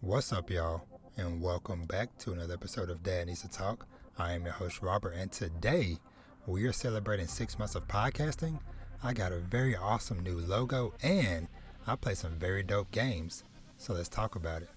What's up, y'all, and welcome back to another episode of Dad Needs to Talk. I am your host, Robert, and today we are celebrating 6 months of podcasting. I got a very awesome new logo, and I play some very dope games, so let's talk about it.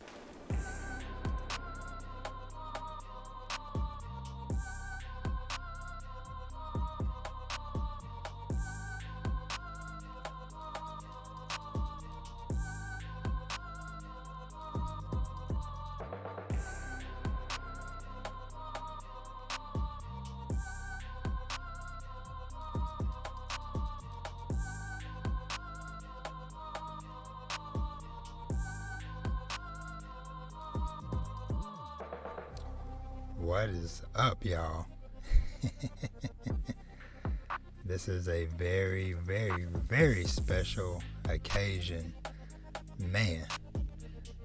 What is up, y'all? This is a very, very, very special occasion. Man,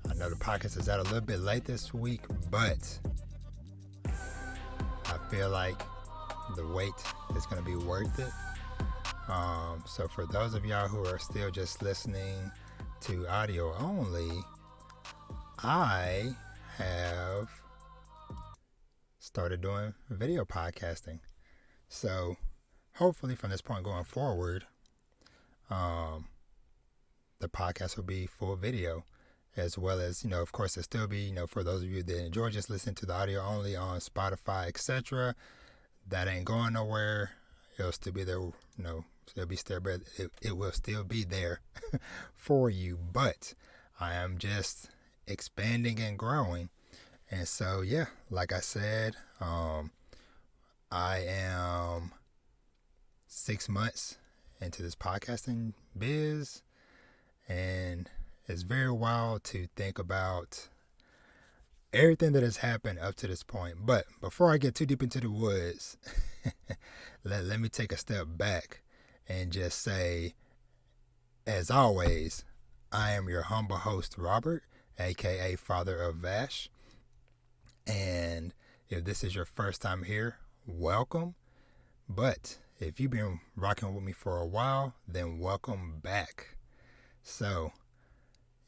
I know the podcast is out a little bit late this week, but I feel like the wait is going to be worth it. So for those of y'all who are still just listening to audio only, I have started doing video podcasting. So hopefully from this point going forward, the podcast will be full video, as well as, of course, it'll still be, for those of you that enjoy just listening to the audio only on Spotify, etc. That ain't going nowhere. It'll still be there, it'll be still, but it will still be there for you. But I am just expanding and growing. And so, yeah, like I said, I am 6 months into this podcasting biz, and it's very wild to think about everything that has happened up to this point. But before I get too deep into the woods, let me take a step back and just say, as always, I am your humble host, Robert, aka Father of Vash. And if this is your first time here, welcome. But if you've been rocking with me for a while, then welcome back. So,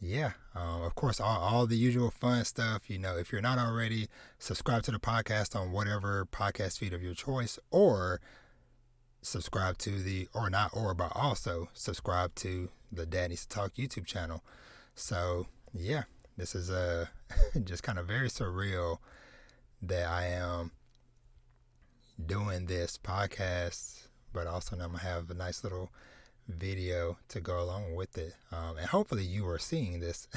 yeah, of course, all the usual fun stuff. If you're not already, subscribe to the podcast on whatever podcast feed of your choice, or subscribe to but also subscribe to the Dad Needs to Talk YouTube channel. So, yeah. This is just kind of very surreal that I am doing this podcast, but also now I'm going to have a nice little video to go along with it. And hopefully you are seeing this.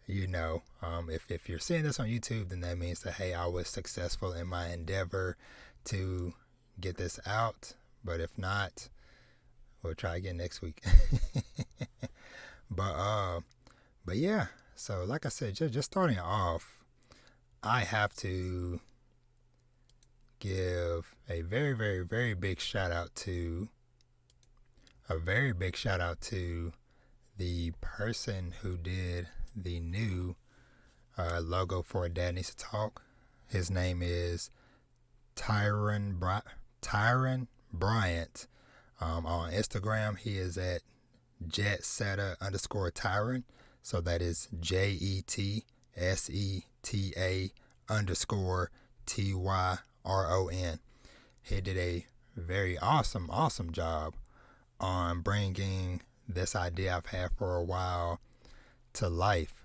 If you're seeing this on YouTube, then that means that, hey, I was successful in my endeavor to get this out. But if not, we'll try again next week. But yeah, so like I said, just starting off, I have to give a very, very, very big shout out to the person who did the new logo for Dad Needs to Talk. His name is Tyron Bryant. On Instagram, he is at jetseta_Tyron. So that is JETSETA_TYRON. He did a very awesome job on bringing this idea I've had for a while to life.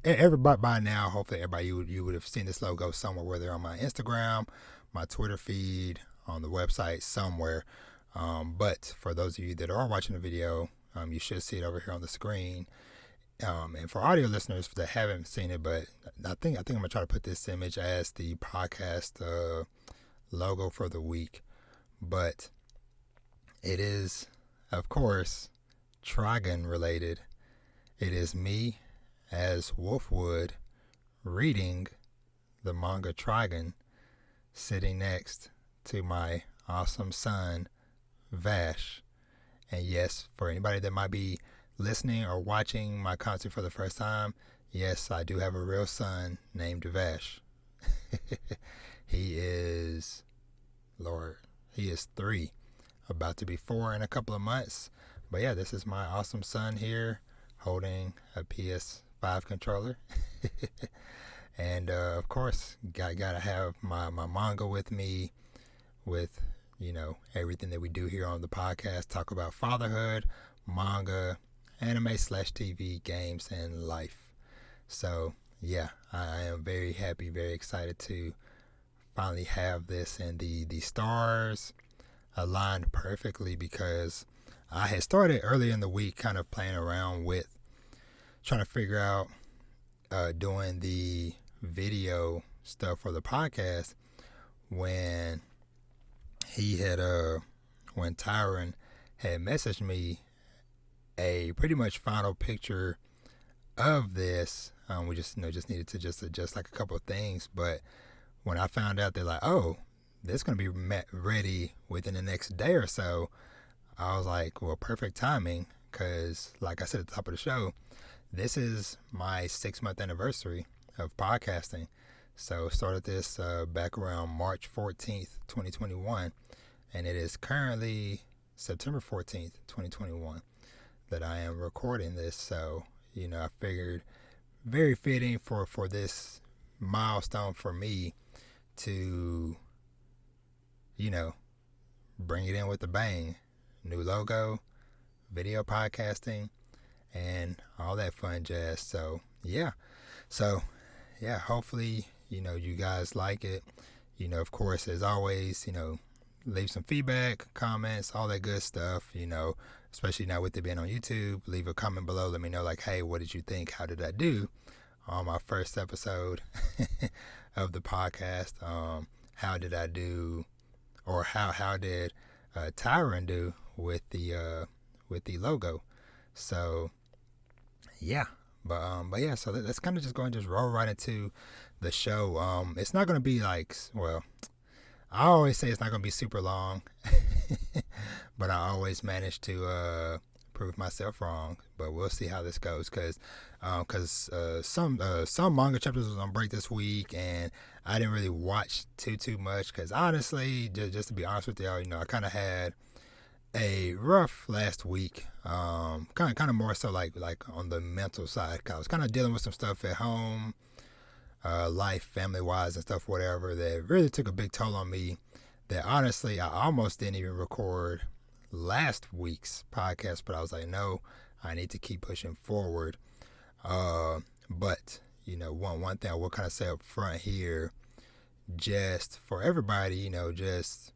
Everybody by now, hopefully everybody, you would have seen this logo somewhere, whether on my Instagram, my Twitter feed, on the website, somewhere. But for those of you that are watching the video, you should see it over here on the screen. And for audio listeners that haven't seen it, but I think I'm gonna try to put this image as the podcast logo for the week. But it is, of course, Trigon related. It is me as Wolfwood reading the manga Trigon, sitting next to my awesome son Vash. And yes, for anybody that might be listening or watching my content for the first time, yes, I do have a real son named Vash. He is 3, about to be 4 in a couple of months. But yeah, this is my awesome son here. holding a PS5 controller. And of course, gotta have my manga with me, with everything that we do here on the podcast. Talk about fatherhood, manga, anime/TV, games, and life. So yeah, I am very happy, very excited to finally have this, and the stars aligned perfectly, because I had started earlier in the week kind of playing around with trying to figure out doing the video stuff for the podcast when when Tyron had messaged me a pretty much final picture of this. We just needed to just adjust like a couple of things, but when I found out, they're like, oh, this is going to be ready within the next day or so, I was like, well, perfect timing, because like I said at the top of the show, this is my 6-month anniversary of podcasting. So started this back around March 14th, 2021, and it is currently September 14th, 2021 that I am recording this. So, I figured very fitting for this milestone for me to, bring it in with a bang. New logo, video podcasting, and all that fun jazz. So yeah, hopefully, you guys like it. Of course, as always, leave some feedback, comments, all that good stuff, especially now with it being on YouTube. Leave a comment below. Let me know, like, hey, what did you think? How did I do on my first episode of the podcast? How did I do, or how did Tyron do with the logo? So yeah, but yeah, so let's kind of just go and just roll right into the show. It's not going to be like, well, I always say it's not going to be super long, but I always manage to prove myself wrong. But we'll see how this goes, because some manga chapters was on break this week, and I didn't really watch too much, because honestly, just to be honest with y'all, I kind of had a rough last week, kind of more so like on the mental side, 'cause I was kind of dealing with some stuff at home, life, family wise and stuff, whatever, that really took a big toll on me, that honestly I almost didn't even record last week's podcast, but I was like, no, I need to keep pushing forward. But one thing I will kind of say up front here, just for everybody, just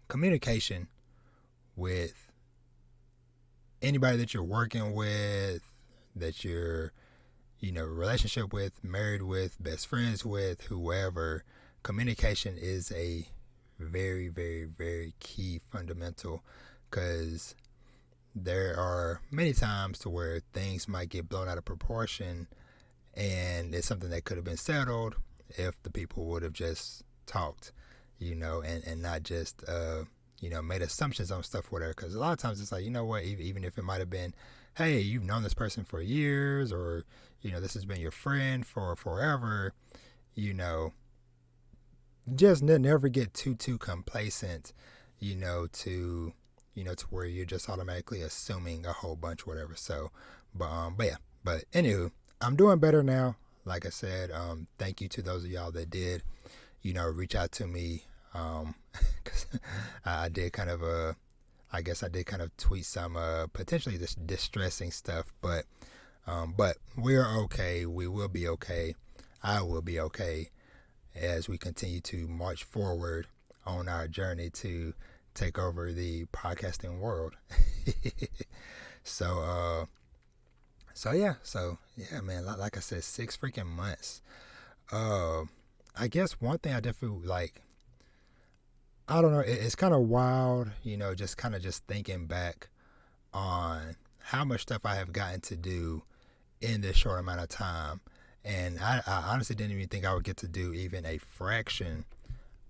communication with anybody that you're working with, that you're relationship with, married with, best friends with, whoever. Communication is a very, very, very key fundamental, because there are many times to where things might get blown out of proportion, and it's something that could have been settled if the people would have just talked, and not just made assumptions on stuff, whatever. Because a lot of times it's like, what, even if it might have been, hey, you've known this person for years, or this has been your friend for forever, just never get too complacent, to where you're just automatically assuming a whole bunch, whatever. So, but anywho, I'm doing better now. Like I said, thank you to those of y'all that did, reach out to me. 'Cause I did kind of I guess I did kind of tweet some potentially this distressing stuff, but we're okay. We will be okay. I will be okay as we continue to march forward on our journey to take over the podcasting world. So yeah, man, like I said, 6 freaking months. I guess one thing I definitely like, I don't know, it's kind of wild, just thinking back on how much stuff I have gotten to do in this short amount of time. And I honestly didn't even think I would get to do even a fraction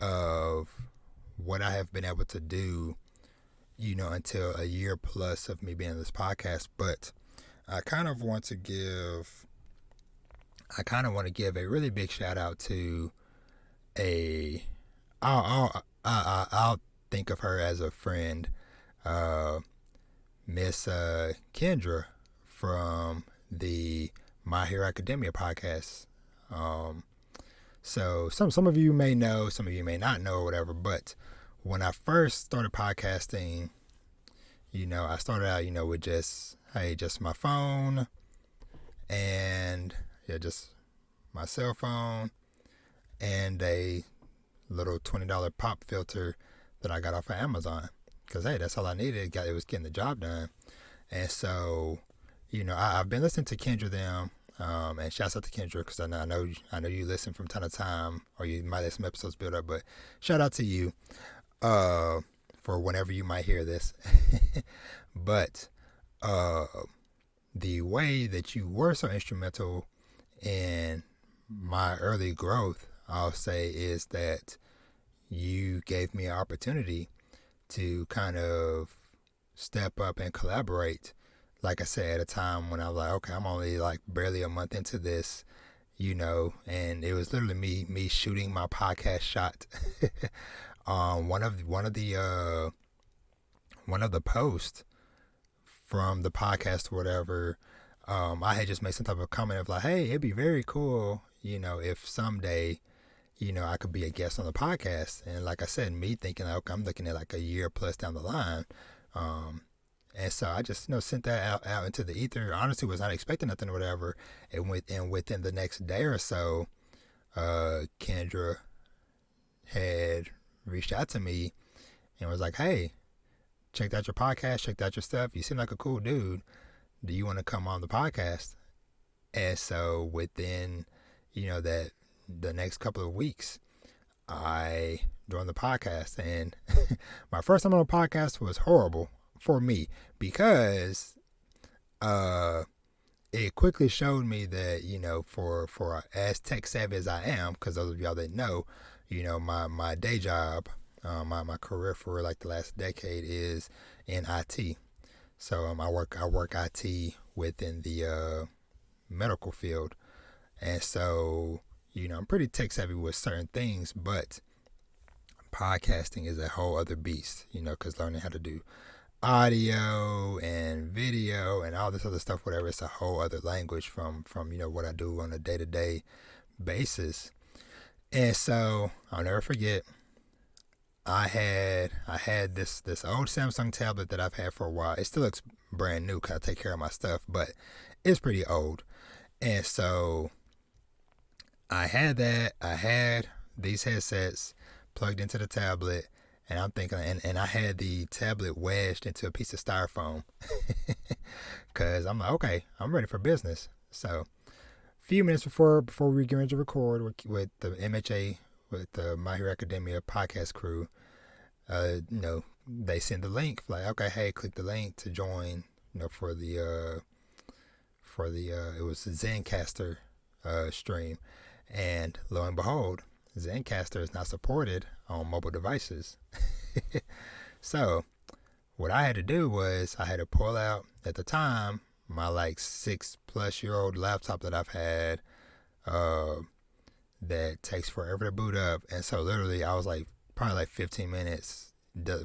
of what I have been able to do, until a year plus of me being in this podcast. But I kind of want to give a really big shout out to I'll think of her as a friend, Miss Kendra from the My Hero Academia podcast. So some of you may know, some of you may not know, or whatever. But when I first started podcasting, I started out, with just my phone and just my cell phone and a little $20 pop filter that I got off of Amazon. Because, hey, that's all I needed. It was getting the job done. And so, I've been listening to Kendra them. And shouts out to Kendra, because I know you listen from time to time, or you might let some episodes build up. But shout out to you for whenever you might hear this. But the way that you were so instrumental in my early growth, I'll say, is that you gave me an opportunity to kind of step up and collaborate. Like I said, at a time when I was like, okay, I'm only like barely a month into this, and it was literally me shooting my podcast shot. One of the posts from the podcast or whatever, I had just made some type of comment of like, hey, it'd be very cool, if someday, I could be a guest on the podcast. And like I said, me thinking, okay, I'm looking at like a year plus down the line. And so I just, sent that out into the ether. Honestly, was not expecting nothing or whatever. And within the next day or so, Kendra had reached out to me and was like, hey, checked out your podcast, checked out your stuff. You seem like a cool dude. Do you want to come on the podcast? And so within, that the next couple of weeks, I joined the podcast. And my first time on the podcast was horrible for me, because it quickly showed me that, for as tech savvy as I am, because those of y'all that know, my day job, my career for like the last decade is in IT. So I work IT within the medical field. And so, I'm pretty tech savvy with certain things, but podcasting is a whole other beast, because learning how to do audio and video and all this other stuff, whatever, it's a whole other language from what I do on a day-to-day basis. And so I'll never forget, I had this old Samsung tablet that I've had for a while. It still looks brand new because I take care of my stuff, but it's pretty old. And so I had these headsets plugged into the tablet, and I'm thinking, and I had the tablet wedged into a piece of styrofoam, because I'm like, okay, I'm ready for business. So a few minutes before we get ready to record with the MHA, with the My Hero Academia podcast crew, they send the link, like, okay, hey, click the link to join, for the it was the Zencaster stream. And lo and behold, Zencaster is not supported on mobile devices. So what I had to do was I had to pull out, at the time, my like 6+ year old laptop that I've had that takes forever to boot up. And so literally I was like probably like 15 minutes.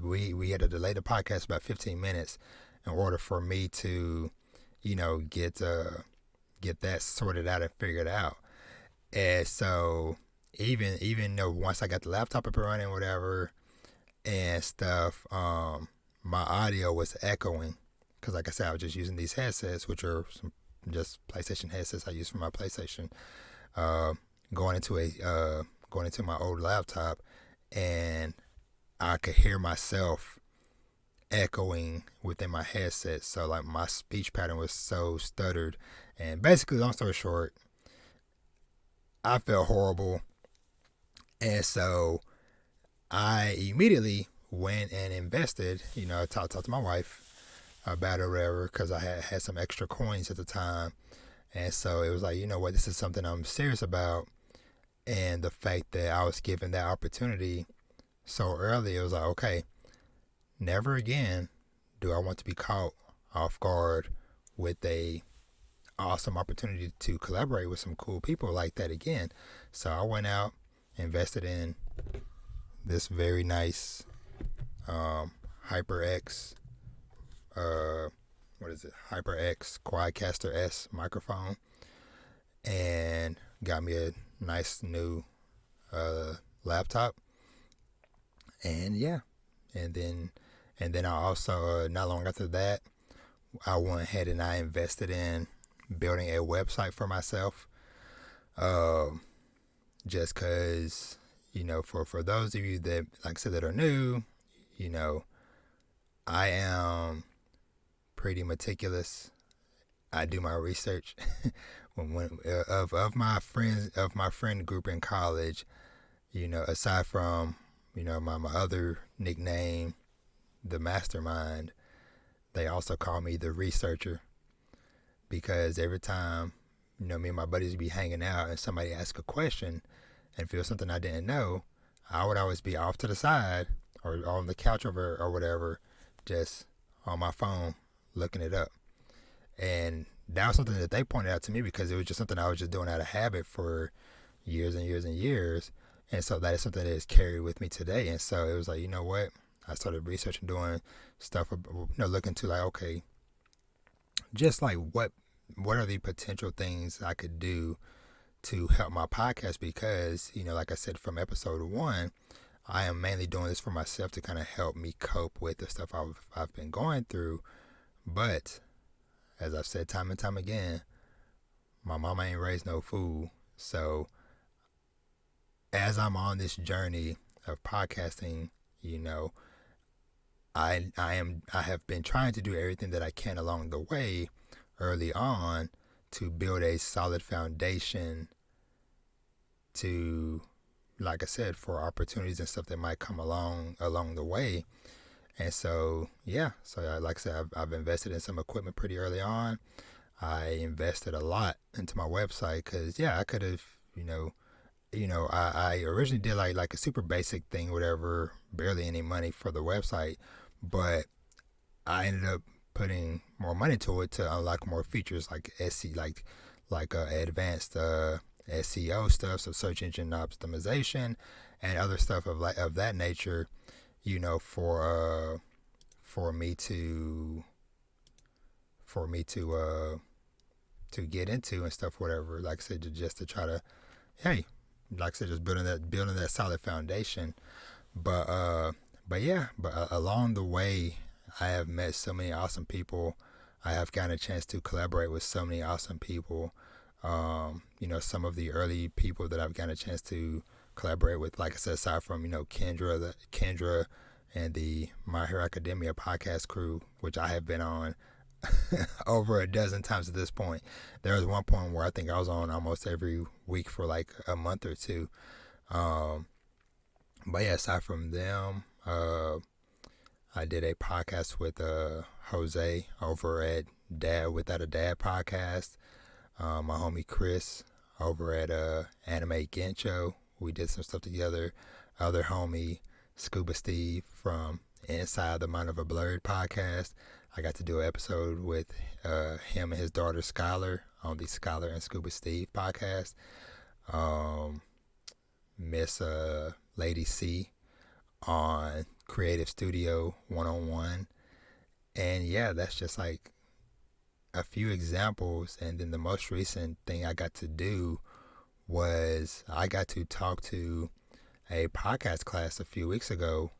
We had to delay the podcast about 15 minutes in order for me to, get that sorted out and figured out. And so even though once I got the laptop up and running, whatever, and stuff, my audio was echoing, because like I said, I was just using these headsets, which are some just PlayStation headsets I use for my PlayStation, going into my old laptop, and I could hear myself echoing within my headset. So like my speech pattern was so stuttered, and basically, long story short, I felt horrible. And so I immediately went and invested, I talked to my wife about it or whatever, because I had some extra coins at the time. And so it was like, what, this is something I'm serious about. And the fact that I was given that opportunity so early, it was like, okay, never again do I want to be caught off guard with a awesome opportunity to collaborate with some cool people like that again. So I went out, invested in this very nice HyperX HyperX Quadcaster S microphone, and got me a nice new laptop. And yeah, and then I also not long after that, I went ahead and I invested in building a website for myself. Just because, for those of you that, like I said, that are new, I am pretty meticulous. I do my research. of my friend group in college, aside from, my other nickname, the mastermind, they also call me the researcher, because every time, me and my buddies would be hanging out and somebody ask a question and feel something I didn't know, I would always be off to the side or on the couch or whatever, just on my phone looking it up. And that was something that they pointed out to me, because it was just something I was just doing out of habit for years and years and years. And so that is something that is carried with me today. And so it was like, you know what? I started researching, doing stuff, looking to like, okay, just like what are the potential things I could do to help my podcast? Because, like I said, from episode 1, I am mainly doing this for myself to kind of help me cope with the stuff I've been going through. But as I've said time and time again, my mama ain't raised no fool. So as I'm on this journey of podcasting, I have been trying to do everything that I can along the way early on to build a solid foundation to, like I said, for opportunities and stuff that might come along the way. And so, yeah, like I said, I've invested in some equipment pretty early on. I invested a lot into my website because, yeah, I could have, I originally did like a super basic thing, whatever, barely any money for the website, but I ended up putting more money to it to unlock more features like advanced SEO stuff, so search engine optimization and other stuff of that nature, for me to get into and stuff, whatever. Like I said, just to try to, hey, like I said, just building that solid foundation. But along the way, I have met so many awesome people. I have gotten a chance to collaborate with so many awesome people. Some of the early people that I've gotten a chance to collaborate with, like I said, aside from, Kendra and the My Hero Academia podcast crew, which I have been on over a dozen times at this point. There was one point where I think I was on almost every week for like a month or two. But yeah, aside from them, I did a podcast with Jose over at Dad Without a Dad podcast. My homie Chris over at Anime Gensho. We did some stuff together. Other homie Scuba Steve from Inside the Mind of a Blurred podcast. I got to do an episode with him and his daughter Skylar on the Skylar and Scuba Steve podcast. Miss Lady C on Creative Studio 101. And yeah, that's just like a few examples. And then the most recent thing I got to do was I got to talk to a podcast class a few weeks ago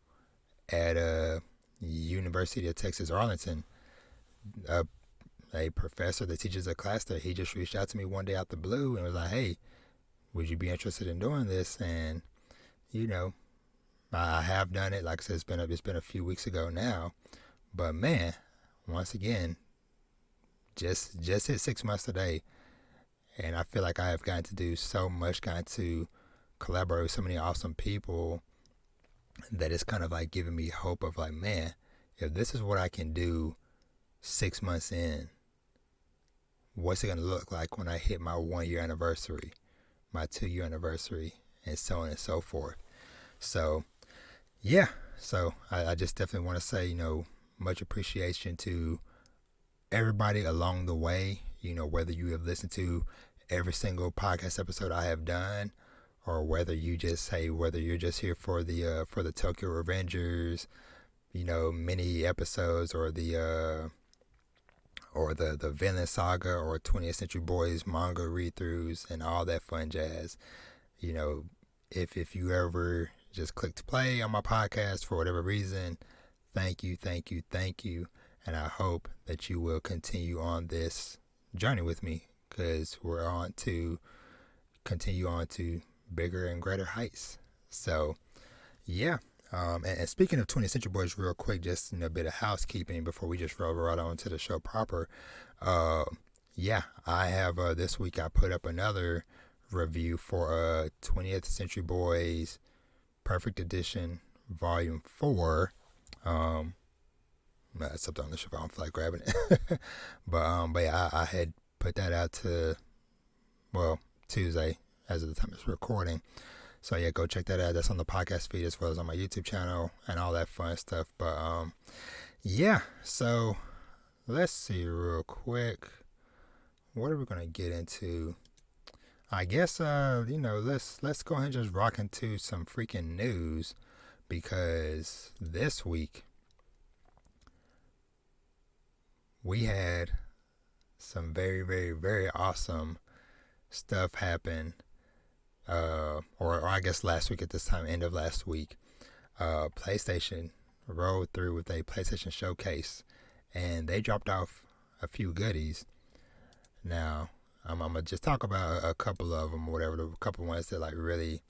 at University of Texas Arlington. A professor that teaches a class there, he just reached out to me one day out the blue and was like, hey, would you be interested in doing this? And I have done it. Like I said, it's been a few weeks ago now, but man, once again, just hit 6 months today, and I feel like I have gotten to do so much, gotten to collaborate with so many awesome people, that it's kind of like giving me hope of like, man, if this is what I can do 6 months in, what's it going to look like when I hit my 1 year anniversary, my 2 year anniversary, and so on and so forth. So yeah, so I just definitely want to say, much appreciation to everybody along the way, whether you have listened to every single podcast episode I have done, or whether you're just here for the Tokyo Revengers, mini episodes, or the or the Villain Saga or 20th Century Boys manga read-throughs and all that fun jazz. You know, if you ever just click to play on my podcast for whatever reason, thank you. And I hope that you will continue on this journey with me, because we're on to continue on to bigger and greater heights. So, yeah. And speaking of 20th Century Boys, real quick, just a bit of housekeeping before we just roll right on to the show proper. Yeah, I have this week I put up another review for 20th Century Boys Perfect Edition Volume 4. Something on the show, I don't feel like grabbing it. but yeah, I had put that out Tuesday as of the time it's recording. So yeah, go check that out. That's on the podcast feed as well as on my YouTube channel and all that fun stuff. But yeah, so let's see real quick. What are we gonna get into? I guess let's go ahead and just rock into some freaking news, because this week we had some very, very, very awesome stuff happen. Or I guess last week at this time, end of last week, PlayStation rolled through with a PlayStation showcase, and they dropped off a few goodies. Now, I'm gonna just talk about a couple of them, or whatever, the couple ones that like really,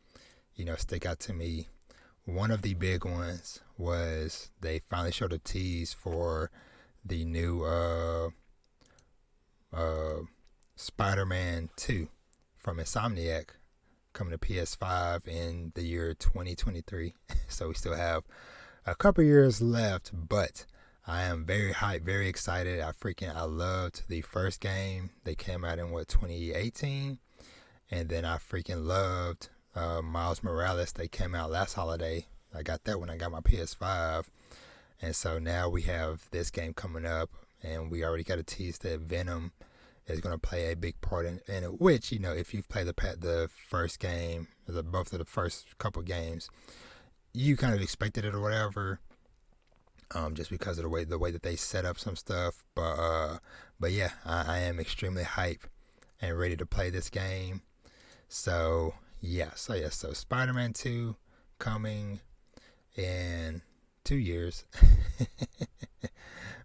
stick out to me. One of the big ones was they finally showed a tease for the new Spider-Man 2 from Insomniac, coming to PS5 in the year 2023. So we still have a couple years left, but I am very hyped, very excited. I loved the first game. They came out in 2018, and then I freaking loved Miles Morales. They came out last holiday. I got that when I got my PS5, and so now we have this game coming up, and we already got a tease that Venom is going to play a big part in it, which, if you've played the first game, both of the first couple games, you kind of expected it or whatever, just because of the way that they set up some stuff. But yeah, I am extremely hyped and ready to play this game. So Spider-Man 2 coming in 2 years,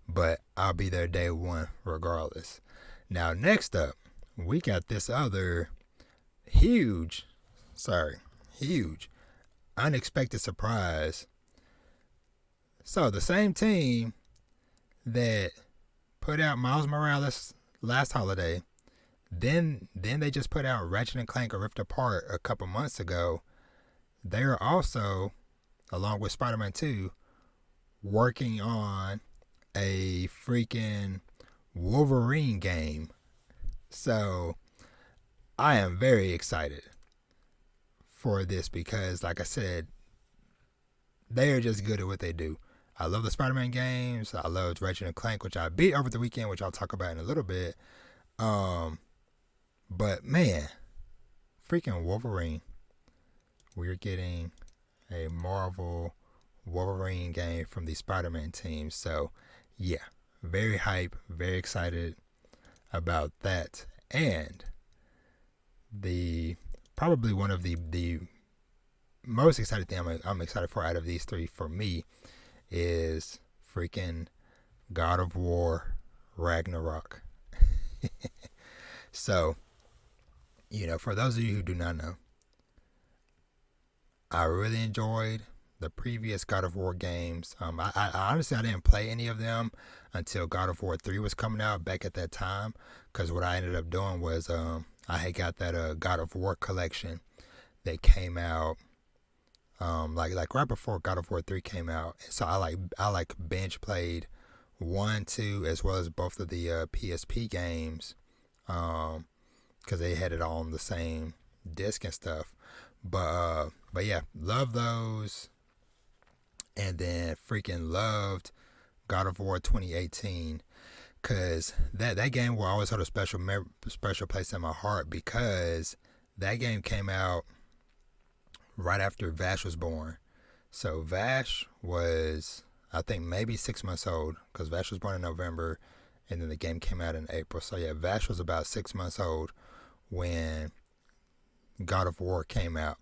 but I'll be there day one regardless. Now, next up, we got this other huge, unexpected surprise. So, the same team that put out Miles Morales last holiday, then they just put out Ratchet and Clank Rift Apart a couple months ago. They are also, along with Spider-Man 2, working on a freaking Wolverine game. So I am very excited for this, because like I said, they are just good at what they do. I love the Spider-Man games. I loved Ratchet and Clank, which I beat over the weekend, which I'll talk about in a little bit. But man, freaking Wolverine. We're getting a Marvel Wolverine game from the Spider-Man team. So yeah, very hype, very excited about that. And probably one of the most excited thing I'm excited for out of these three for me is freaking God of War Ragnarok. So, for those of you who do not know, I really enjoyed the previous God of War games. I honestly, I didn't play any of them until God of War 3 was coming out back at that time, because what I ended up doing was I had got that God of War collection that came out like right before God of War 3 came out. So I binge played 1, 2, as well as both of the PSP games, because they had it all on the same disc and stuff. But yeah, love those. And then freaking loved God of War 2018, because that game will always hold a special place in my heart, because that game came out right after Vash was born. So Vash was, I think, maybe 6 months old, because Vash was born in November and then the game came out in April. So yeah, Vash was about 6 months old when God of War came out.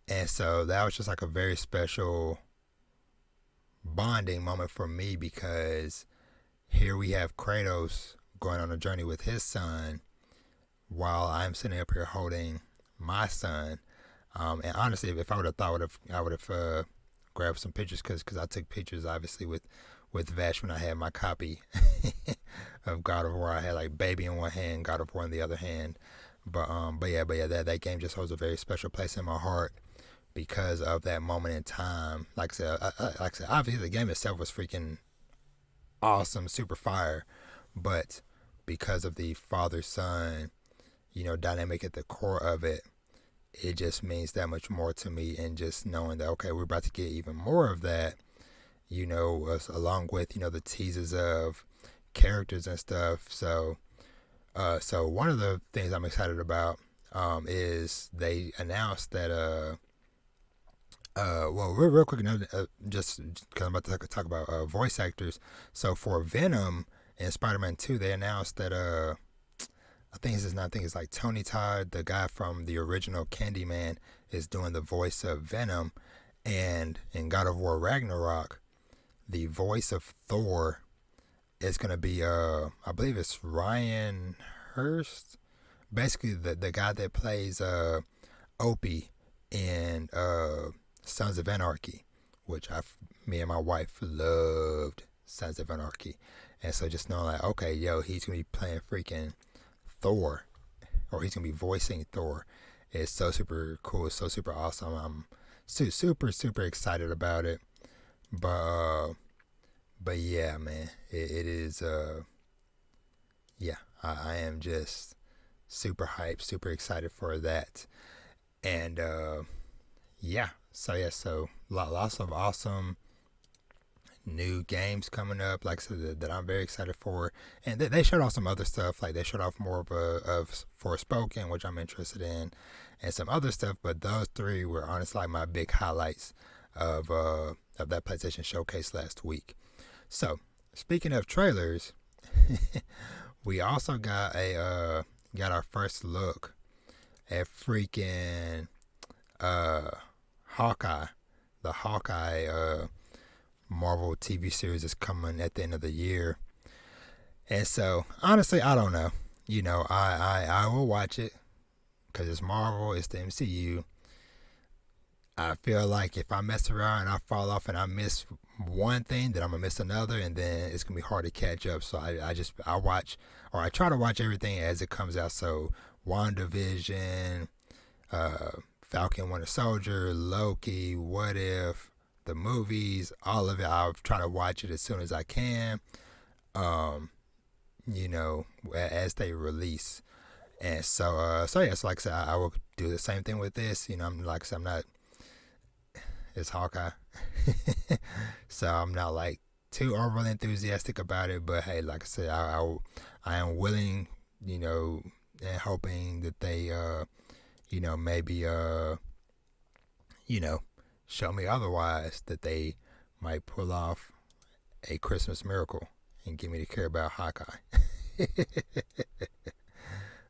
And so that was just like a very special bonding moment for me, because here we have Kratos going on a journey with his son while I'm sitting up here holding my son. And honestly, if I would have thought, I would have grabbed some pictures, because I took pictures obviously with Vash when I had my copy of God of War. I had like baby in one hand, God of War in the other hand. But yeah, that game just holds a very special place in my heart because of that moment in time. Like I said, obviously the game itself was freaking awesome, super fire, but because of the father-son, dynamic at the core of it, it just means that much more to me. And just knowing that, okay, we're about to get even more of that, along with, the teases of characters and stuff. So one of the things I'm excited about is they announced that well, real quick, just because I'm about to talk about voice actors. So for Venom and Spider-Man 2, they announced that I think it's like Tony Todd, the guy from the original Candyman, is doing the voice of Venom, and in God of War Ragnarok, the voice of Thor is gonna be I believe it's Ryan Hurst, basically the guy that plays Opie in Sons of Anarchy, which me and my wife loved Sons of Anarchy. And so just knowing like, okay, he's gonna be playing freaking Thor, or he's gonna be voicing Thor, is so super cool. It's so super awesome. I'm super excited about it. But yeah, man, it is yeah, I am just super hyped, super excited for that. And yeah, so lots of awesome new games coming up, like I said, that I'm very excited for. And they showed off some other stuff, like they showed off more of Forspoken, which I'm interested in, and some other stuff. But those three were honestly like my big highlights of that PlayStation Showcase last week. So speaking of trailers, we also got our first look at freaking Hawkeye. The Hawkeye Marvel TV series is coming at the end of the year. And so honestly, I don't know. I will watch it because it's Marvel, it's the MCU. I feel like if I mess around and I fall off and I miss one thing, then I'm gonna miss another, and then it's gonna be hard to catch up. So I watch, or I try to watch everything as it comes out. So WandaVision, Falcon Winter Soldier, Loki, What If, the movies, all of it. I'll try to watch it as soon as I can, as they release. And so like I said, I will do the same thing with this. I'm like I said, I'm not. It's Hawkeye, so I'm not like too overly enthusiastic about it. But hey, like I said, I am willing, and hoping that they, maybe, show me otherwise, that they might pull off a Christmas miracle and get me to care about Hawkeye.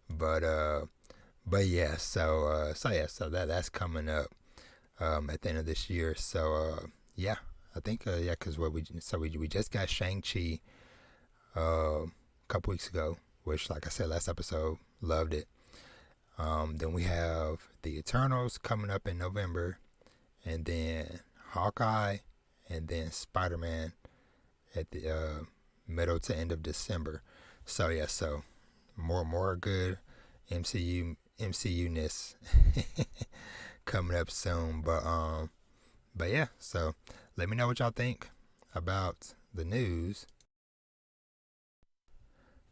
But yeah, so that's coming up at the end of this year. So yeah, I think because we just got Shang-Chi a couple weeks ago, which, like I said last episode, loved it. Then we have the Eternals coming up in November, and then Hawkeye, and then Spider-Man at the middle to end of December. So yeah, so more good MCU-ness coming up soon. But yeah, so let me know what y'all think about the news.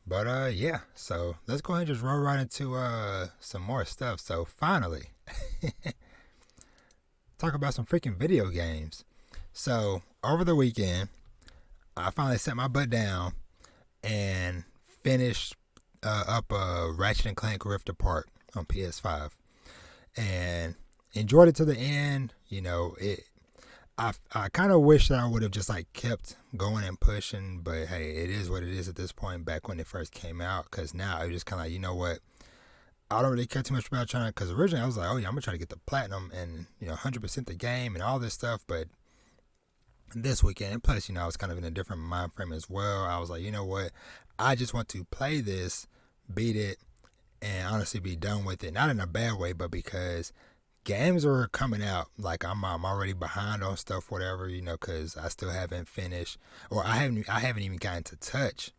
But yeah, so let's go ahead and just roll right into some more stuff. So finally, talk about some freaking video games. So over the weekend, I finally set my butt down and finished up Ratchet and Clank Rift Apart on PS5, and enjoyed it to the end. I kind of wish that I would have just like kept going and pushing, but hey, it is what it is at this point. Back when it first came out, because now I was just kind of like, you know what, I don't really care too much about trying to, because originally I was like, oh yeah, I'm gonna try to get the platinum and 100% the game and all this stuff, but this weekend, and plus I was kind of in a different mind frame as well. I was like, you know what, I just want to play this, beat it, and honestly be done with it. Not in a bad way, but because games are coming out. Like I'm already behind on stuff, whatever, because I still haven't finished, or I haven't even gotten to touch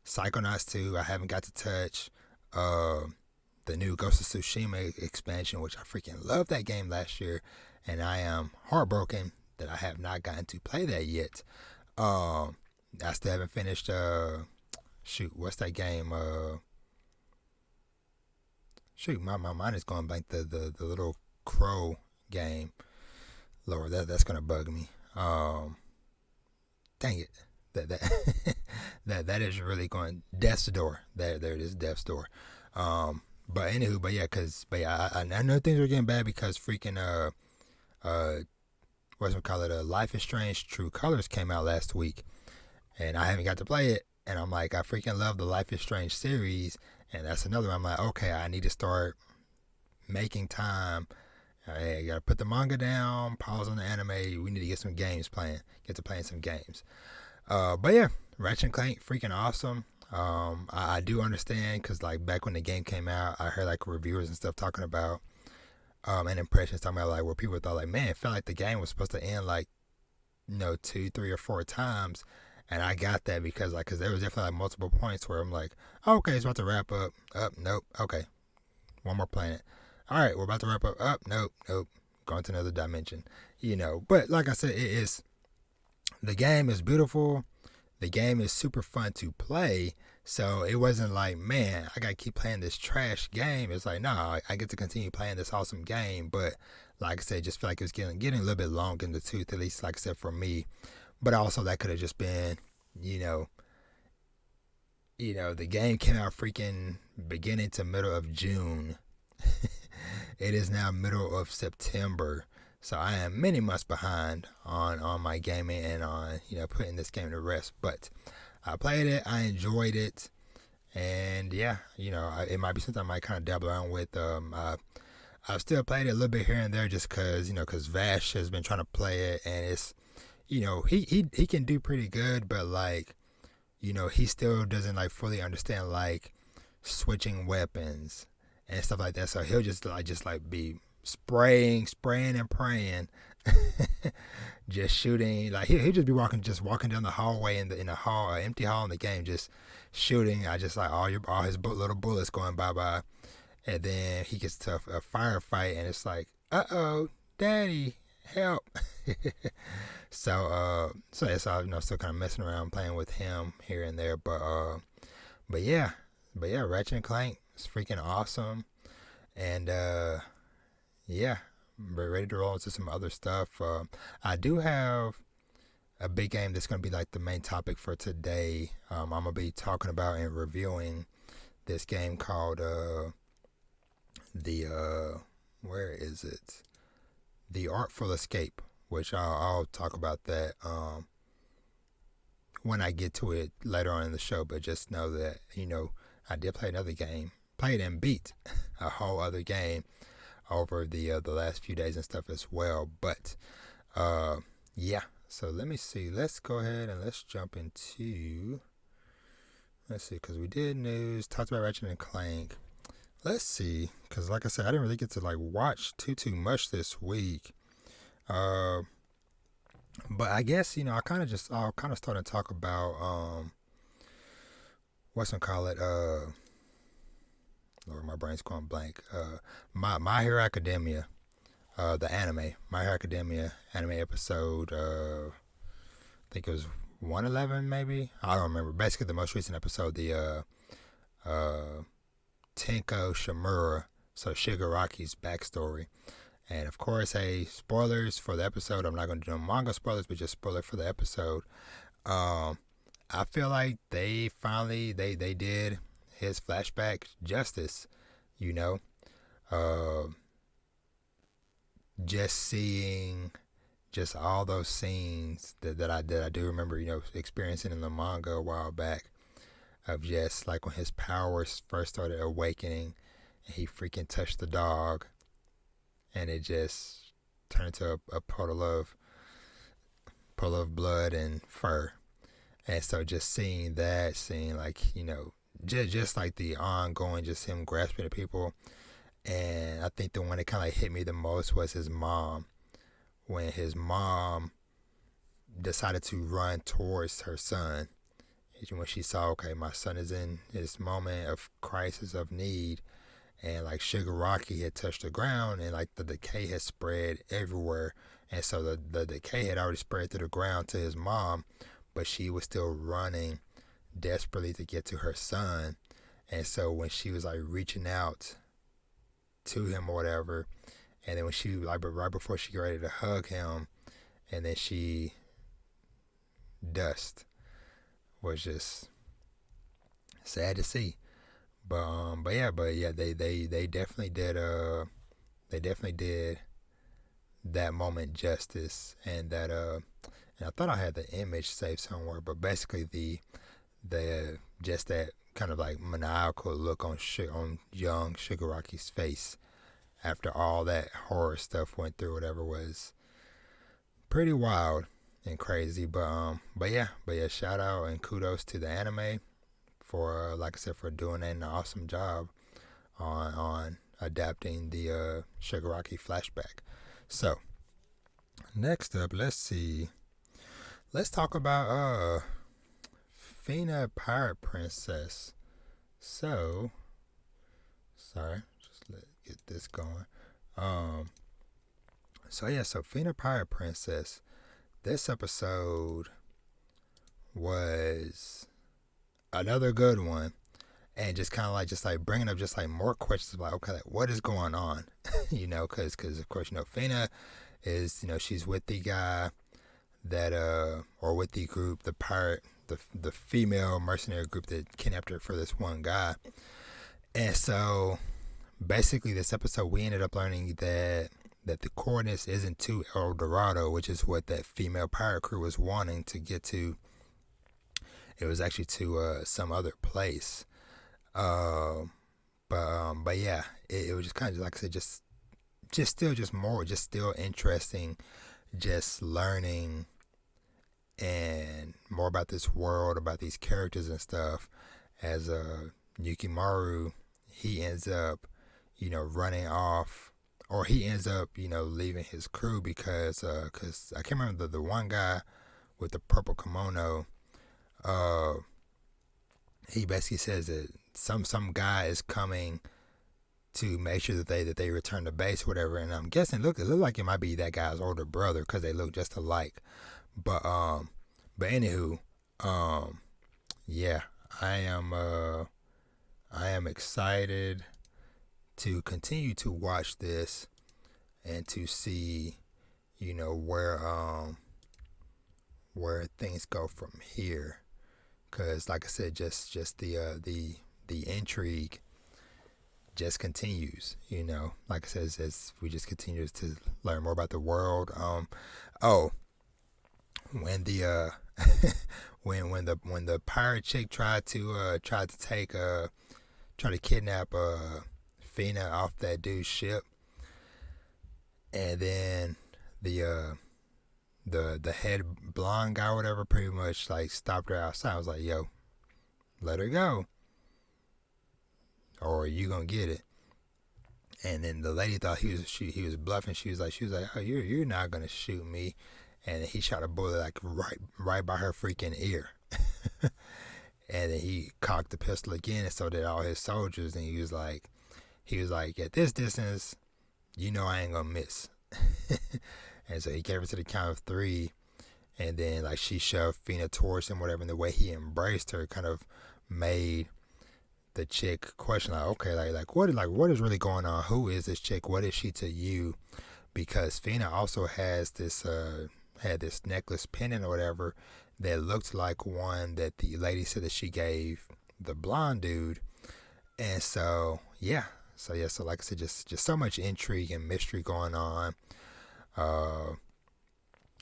Psychonauts 2. I haven't got to touch the new Ghost of Tsushima expansion, which I freaking loved that game last year, and I am heartbroken that I have not gotten to play that yet. I still haven't finished. What's that game? My mind is going blank. The little crow game. Lord, that's gonna bug me. Dang it. That is really going. Death's Door. There it is. Death's Door. But anywho, I know things are getting bad because freaking Life is Strange True Colors came out last week, and I haven't got to play it. And I'm like, I freaking love the Life is Strange series, and that's another one. I'm like, okay, I need to start making time. I gotta put the manga down, pause on the anime. We need to get some games playing. Get to playing some games. But yeah, Ratchet and Clank, freaking awesome. I do understand because like back when the game came out, I heard like reviewers and stuff talking about and impressions talking about like where people thought like, man, it felt like the game was supposed to end like 2, 3, or 4 times. And I got that because there was definitely like multiple points where I'm like, oh, okay, it's about to wrap up. Nope. Okay, one more planet. All right, we're about to wrap up. Nope. Going to another dimension. But like I said, the game is beautiful. The game is super fun to play. So it wasn't like, man, I gotta keep playing this trash game. It's like, no, I get to continue playing this awesome game. But like I said, just feel like it was getting a little bit long in the tooth, at least like I said for me. But also that could have just been, the game came out freaking beginning to middle of June. It is now middle of September. So I am many months behind on my gaming and on, putting this game to rest. But I played it. I enjoyed it. And yeah, it might be something I might kind of dabble around with. I've still played it a little bit here and there just because Vash has been trying to play it, and it's, he can do pretty good, but like, he still doesn't like fully understand like switching weapons and stuff like that. So he'll just be spraying and praying, just shooting. Like he'll just be walking down the hallway in the hall, empty hall in the game, just shooting. I just like all his little bullets going bye, and then he gets to a firefight, and it's like, uh-oh, Daddy, help. So it's all still kind of messing around, playing with him here and there, but yeah, Ratchet and Clank is freaking awesome, and yeah, we're ready to roll into some other stuff. I do have a big game that's going to be like the main topic for today. I'm going to be talking about and reviewing this game called where is it? The Artful Escape, which I'll talk about that when I get to it later on in the show. But just know that, I did play another game, played and beat a whole other game over the last few days and stuff as well. But yeah, so let me see. Let's go ahead and let's jump into, let's see, because we did news, talked about Ratchet and Clank. Let's see, because like I said, I didn't really get to like watch too much this week. But I guess, I'll kind of start to talk about Lord, my brain's going blank. My Hero Academia, the anime, My Hero Academia anime episode. I think it was 111, maybe. I don't remember. Basically, the most recent episode, the Tenko Shimura, so Shigaraki's backstory. And of course, hey, spoilers for the episode. I'm not going to do no manga spoilers, but just spoiler for the episode. I feel like they finally they did his flashback justice, just seeing just all those scenes that I do remember, experiencing in the manga a while back, of just like when his powers first started awakening and he freaking touched the dog and it just turned into a puddle of blood and fur. And so just seeing like, just like the ongoing, just him grasping at people. And I think the one that kind of like hit me the most was his mom. When his mom decided to run towards her son, when she saw, okay, my son is in his moment of crisis, of need, and like Shigaraki had touched the ground, and like the decay had spread everywhere, and so the decay had already spread through the ground to his mom, but she was still running desperately to get to her son. And so when she was like reaching out to him or whatever, and then when she, like, but right before she got ready to hug him, and then she dust, was just sad to see. But yeah, they definitely did that moment justice, and that and I thought I had the image saved somewhere, but basically the just that kind of like maniacal look on young Shigaraki's face after all that horror stuff went through, whatever, was pretty wild and crazy. But yeah, shout out and kudos to the anime for, like I said, for doing an awesome job on adapting the Shigaraki flashback. So next up, let's talk about Fena Pirate Princess. So sorry, get this going. So Fena Pirate Princess, this episode was another good one, and just kind of like bringing up just like more questions about, okay, like what is going on, because of course Fena is, she's with the guy that or with the group, the pirate, the female mercenary group that kidnapped her for this one guy. And so basically this episode we ended up learning that the coordinates isn't to El Dorado, which is what that female pirate crew was wanting to get to. It was actually to some other place. But yeah, it was just kind of, like I said, just still interesting, just learning and more about this world, about these characters and stuff, as Yukimaru, he ends up, running off, or he ends up, leaving his crew because I can't remember the one guy with the purple kimono. He basically says that some guy is coming to make sure that they return to base or whatever, and I'm guessing it looked like it might be that guy's older brother because they look just alike. But anywho, yeah, I am excited to continue to watch this and to see, where things go from here. Because, like I said, just the intrigue just continues. Like I said, as we just continue to learn more about the world. When the when the pirate chick tried to kidnap Fena off that dude's ship, and then the head blonde guy or whatever pretty much like stopped her outside. I was like, yo, let her go, or you gonna get it. And then the lady thought he was bluffing. She was like, oh, you're not gonna shoot me. And then he shot a bullet like right by her freaking ear. And then he cocked the pistol again, and so did all his soldiers. And he was like, at this distance, I ain't gonna miss. And so he gave her to the count of 3, and then like she shoved Fena towards him, whatever. And the way he embraced her kind of made the chick question, like, okay, like what is really going on? Who is this chick? What is she to you? Because Fena also has this had this necklace pendant or whatever that looked like one that the lady said that she gave the blonde dude. And so so like I said, just so much intrigue and mystery going on.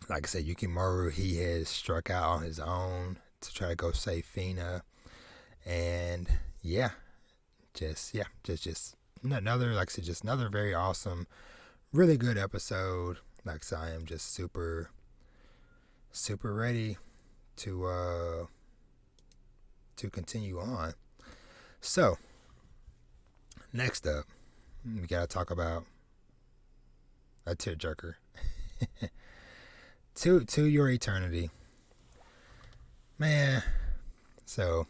like I said, Yukimura, he has struck out on his own to try to go save Fena. And just another, like I said, just another very awesome, really good episode. Like I said, I am just super ready to continue on. So next up, we gotta talk about a tearjerker. to Your Eternity, man. So,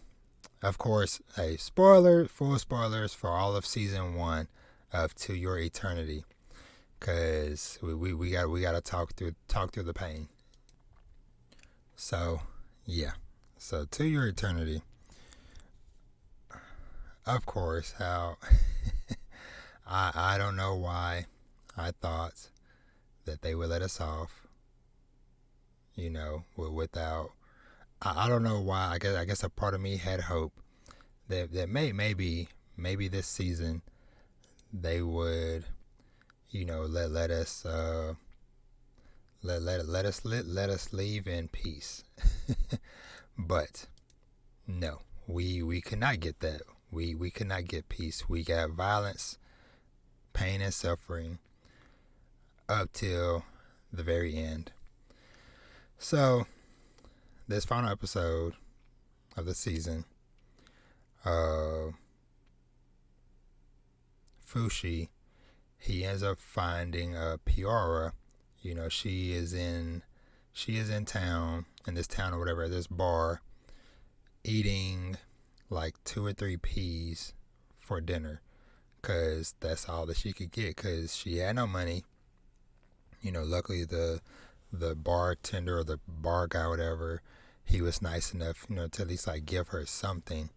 of course, full spoilers for all of season 1 of To Your Eternity, because we gotta talk through the pain. So To Your Eternity, of course, how I don't know why I thought that they would let us off, without. I don't know why. I guess a part of me had hope that maybe this season they would, let us let us leave in peace. But no, we could not get that. We could not get peace. We got violence, pain, and suffering up till the very end. So, this final episode of the season, Fushi, he ends up finding Piora. She is in town, in this town or whatever, this bar, eating like 2 or 3 peas for dinner, because that's all that she could get, because she had no money. Luckily the bartender or the bar guy, whatever, he was nice enough, to at least like give her something.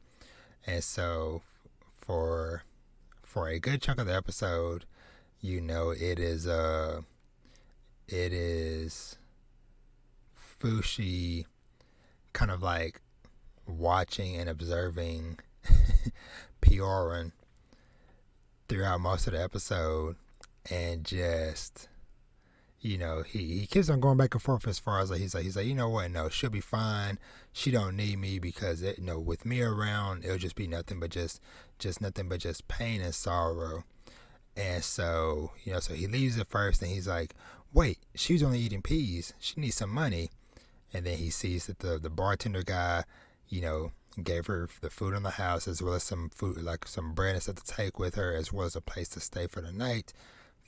And so for a good chunk of the episode, it is Fushi kind of like watching and observing Pioran throughout most of the episode, and just he keeps on going back and forth as far as like he's like, you know what, no, she'll be fine, she don't need me, because with me around, it'll just be nothing but just nothing but just pain and sorrow. And so so he leaves at first, and he's like, wait, she was only eating peas, she needs some money. And then he sees that the bartender guy gave her the food in the house, as well as some food, like some bread and stuff to take with her, as well as a place to stay for the night.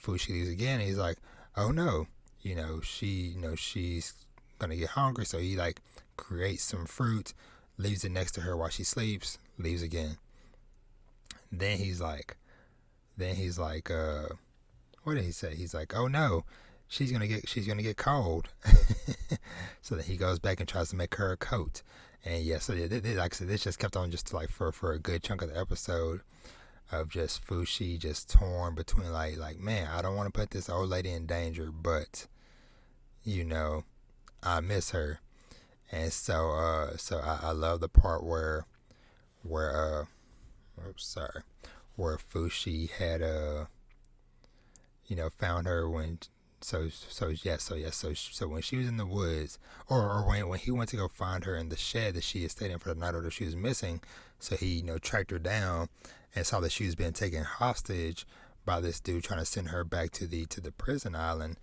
Fushi leaves again, and he's like, oh no, she's gonna get hungry. So he like creates some fruit, leaves it next to her while she sleeps, leaves again. Then he's like, what did he say? He's like, oh no, she's gonna get cold. So then he goes back and tries to make her a coat. And like I said, this just kept on just like for a good chunk of the episode, of just Fushi just torn between like man, I don't want to put this old lady in danger, but I miss her. And so I love the part where Fushi had found her when so when she was in the woods, or when he went to go find her in the shed that she had stayed in for the night, or that she was missing. So he tracked her down and saw that she was being taken hostage by this dude trying to send her back to the prison island.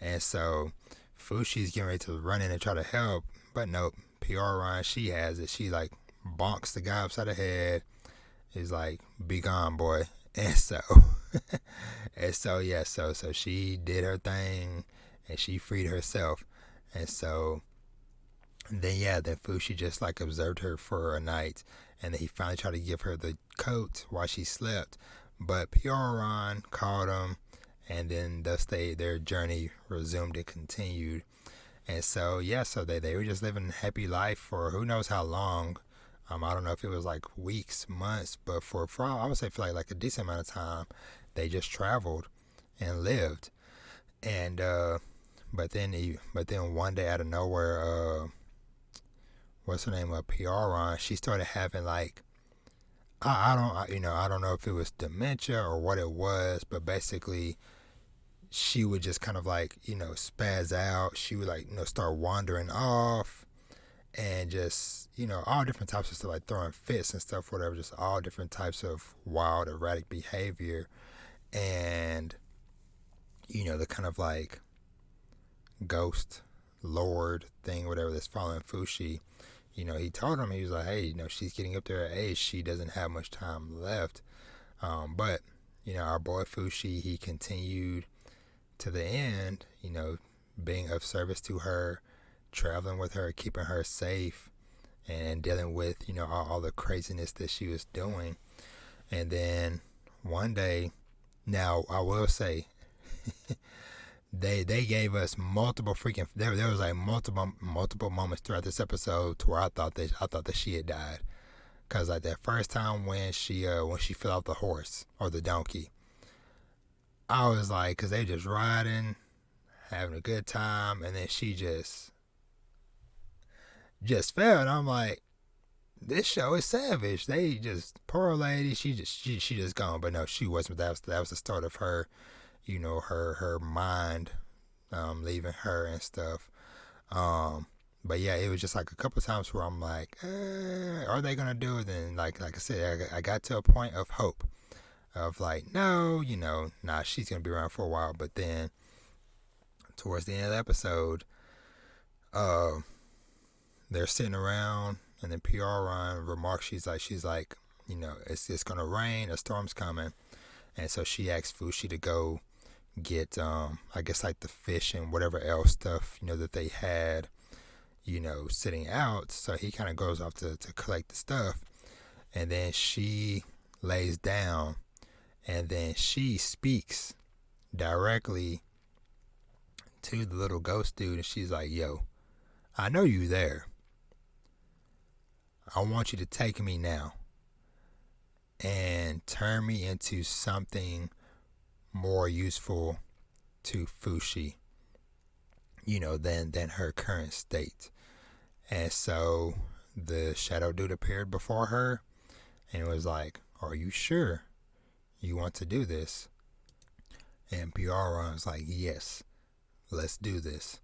And so Fushi's getting ready to run in and try to help, but nope, Pioran, she has it. She like bonks the guy upside the head. He's like, be gone, boy. And so so she did her thing, and she freed herself. And so then Fushi just like observed her for a night, and then he finally tried to give her the coat while she slept, but Pioran caught him, and then thus their journey resumed and continued. And so so they were just living a happy life for who knows how long. I don't know if it was like weeks, months, but for I would say for like a decent amount of time, they just traveled and lived. And but then one day out of nowhere, what's her name, Pioran, she started having like, I don't know if it was dementia or what it was, but basically she would just kind of like, spaz out. She would like, start wandering off and just, all different types of stuff, like throwing fits and stuff, whatever, just all different types of wild, erratic behavior. And, the kind of like ghost lord thing, whatever, that's following Fushi, he told him, he was like, hey, she's getting up there at age, she doesn't have much time left. But, our boy Fushi, he continued to the end, being of service to her, traveling with her, keeping her safe, and dealing with, all the craziness that she was doing. And then one day, now I will say, they gave us multiple freaking, there was like multiple moments throughout this episode to where I thought that she had died. Cause like that first time when she fell off the horse or the donkey, I was like, cause they just riding, having a good time, and then she just fell, and I'm like, this show is savage. They just, poor lady, she just gone. But no, she wasn't. That was the start of her, her mind leaving her and stuff. But yeah, it was just like a couple times where I'm like, are they gonna do it? And like I said, I got to a point of hope, of like, no, nah, she's gonna be around for a while. But then towards the end of the episode, they're sitting around, and then Tyron remarks, she's like, it's gonna rain, a storm's coming, and so she asks Fushi to go get, I guess like the fish and whatever else stuff, that they had, sitting out. So he kind of goes off to collect the stuff, and then she lays down, and then she speaks directly to the little ghost dude, and she's like, yo, I know you there. I want you to take me now and turn me into something more useful to Fushi, than her current state. And so the shadow dude appeared before her and was like, are you sure you want to do this? And Tyron was like, yes, let's do this.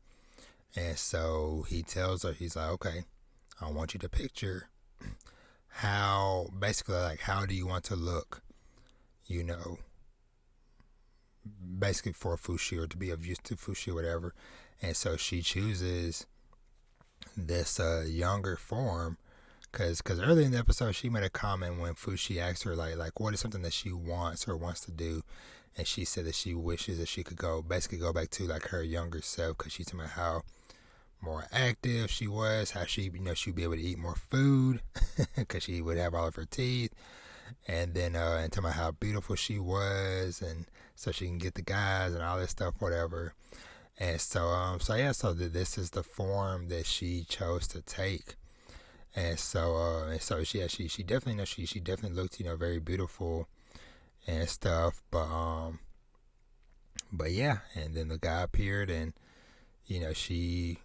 And so he tells her, he's like, okay, I want you to picture how do you want to look, basically for Fushi, or to be of use to Fushi, or whatever. And so she chooses this younger form, because early in the episode she made a comment when Fushi asked her like what is something that she wants to do, and she said that she wishes that she could go back to like her younger self, because she's talking about how more active she was, how she'd be able to eat more food because she would have all of her teeth, and then and talking about how beautiful she was, and so she can get the guys and all this stuff, whatever. And so this is the form that she chose to take. And so she definitely she definitely looked very beautiful and stuff, but yeah, and then the guy appeared, and she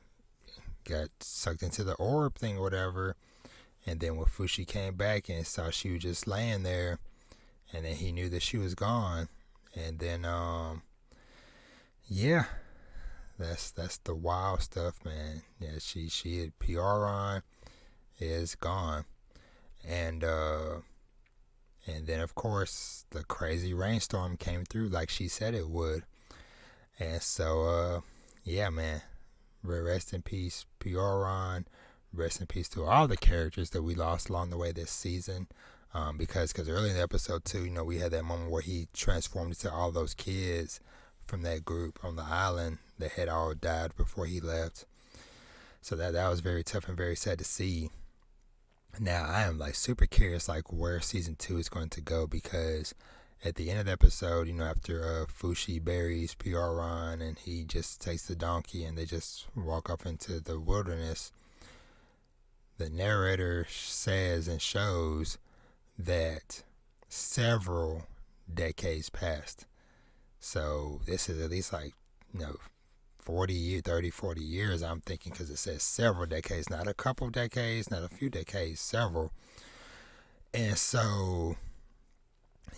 got sucked into the orb thing or whatever. And then when Fushi came back and saw she was just laying there, and then he knew that she was gone. And then yeah, that's the wild stuff, man. Yeah, she had Tyron is gone. And then of course the crazy rainstorm came through like she said it would. And so yeah, man, rest in peace Tyron, rest in peace to all the characters that we lost along the way this season, because early in the episode too, we had that moment where he transformed into all those kids from that group on the island that had all died before he left. So that was very tough and very sad to see. Now I am like super curious like where season 2 is going to go, because at the end of the episode, after Fushi buries Tyron and he just takes the donkey and they just walk off into the wilderness, the narrator says and shows that several decades passed. So this is at least like 40 years, I'm thinking, because it says several decades, not a couple of decades, not a few decades, several. And so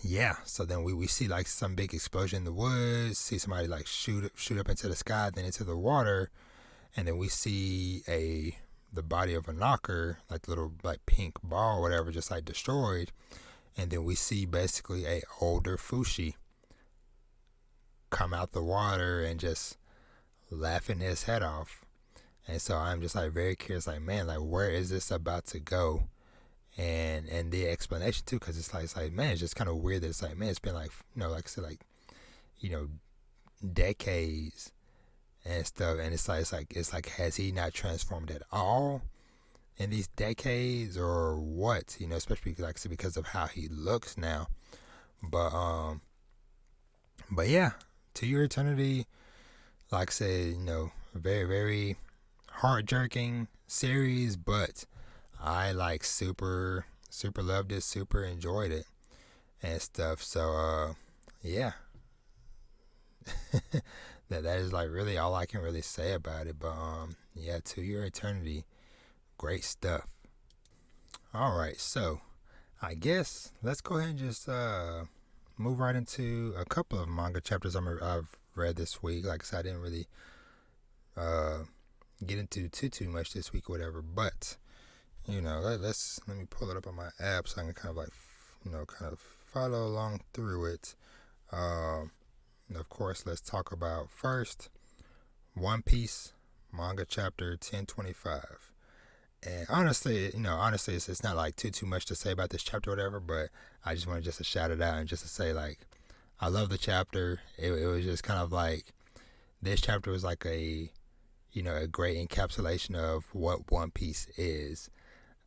yeah, so then we see like some big explosion in the woods, see somebody like shoot up into the sky, then into the water, and then we see the body of a knocker, like the little like pink ball or whatever, just like destroyed. And then we see basically a older Fushi come out the water and just laughing his head off. And so I'm just like very curious, like, man, like where is this about to go? And the explanation too, because it's like man, it's just kind of weird that it's like, man, it's been like, like I said, like, decades and stuff, and it's like has he not transformed at all in these decades or what? Especially like I said, because of how he looks now. But yeah, To Your Eternity, like I said, very, very heart jerking series, but I like super loved it, super enjoyed it and stuff. So yeah. that is like really all I can really say about it. But yeah, To Your Eternity, great stuff. Alright, so I guess let's go ahead and just move right into a couple of manga chapters I've read this week. Like I said, I didn't really get into too much this week or whatever, but let me pull it up on my app so I can kind of like kind of follow along through it. Of course, let's talk about first One Piece manga chapter 1025. And honestly, it's not like too much to say about this chapter or whatever, but I just wanted just to shout it out and just to say, like, I love the chapter. It was just kind of like, this chapter was like a great encapsulation of what One Piece is.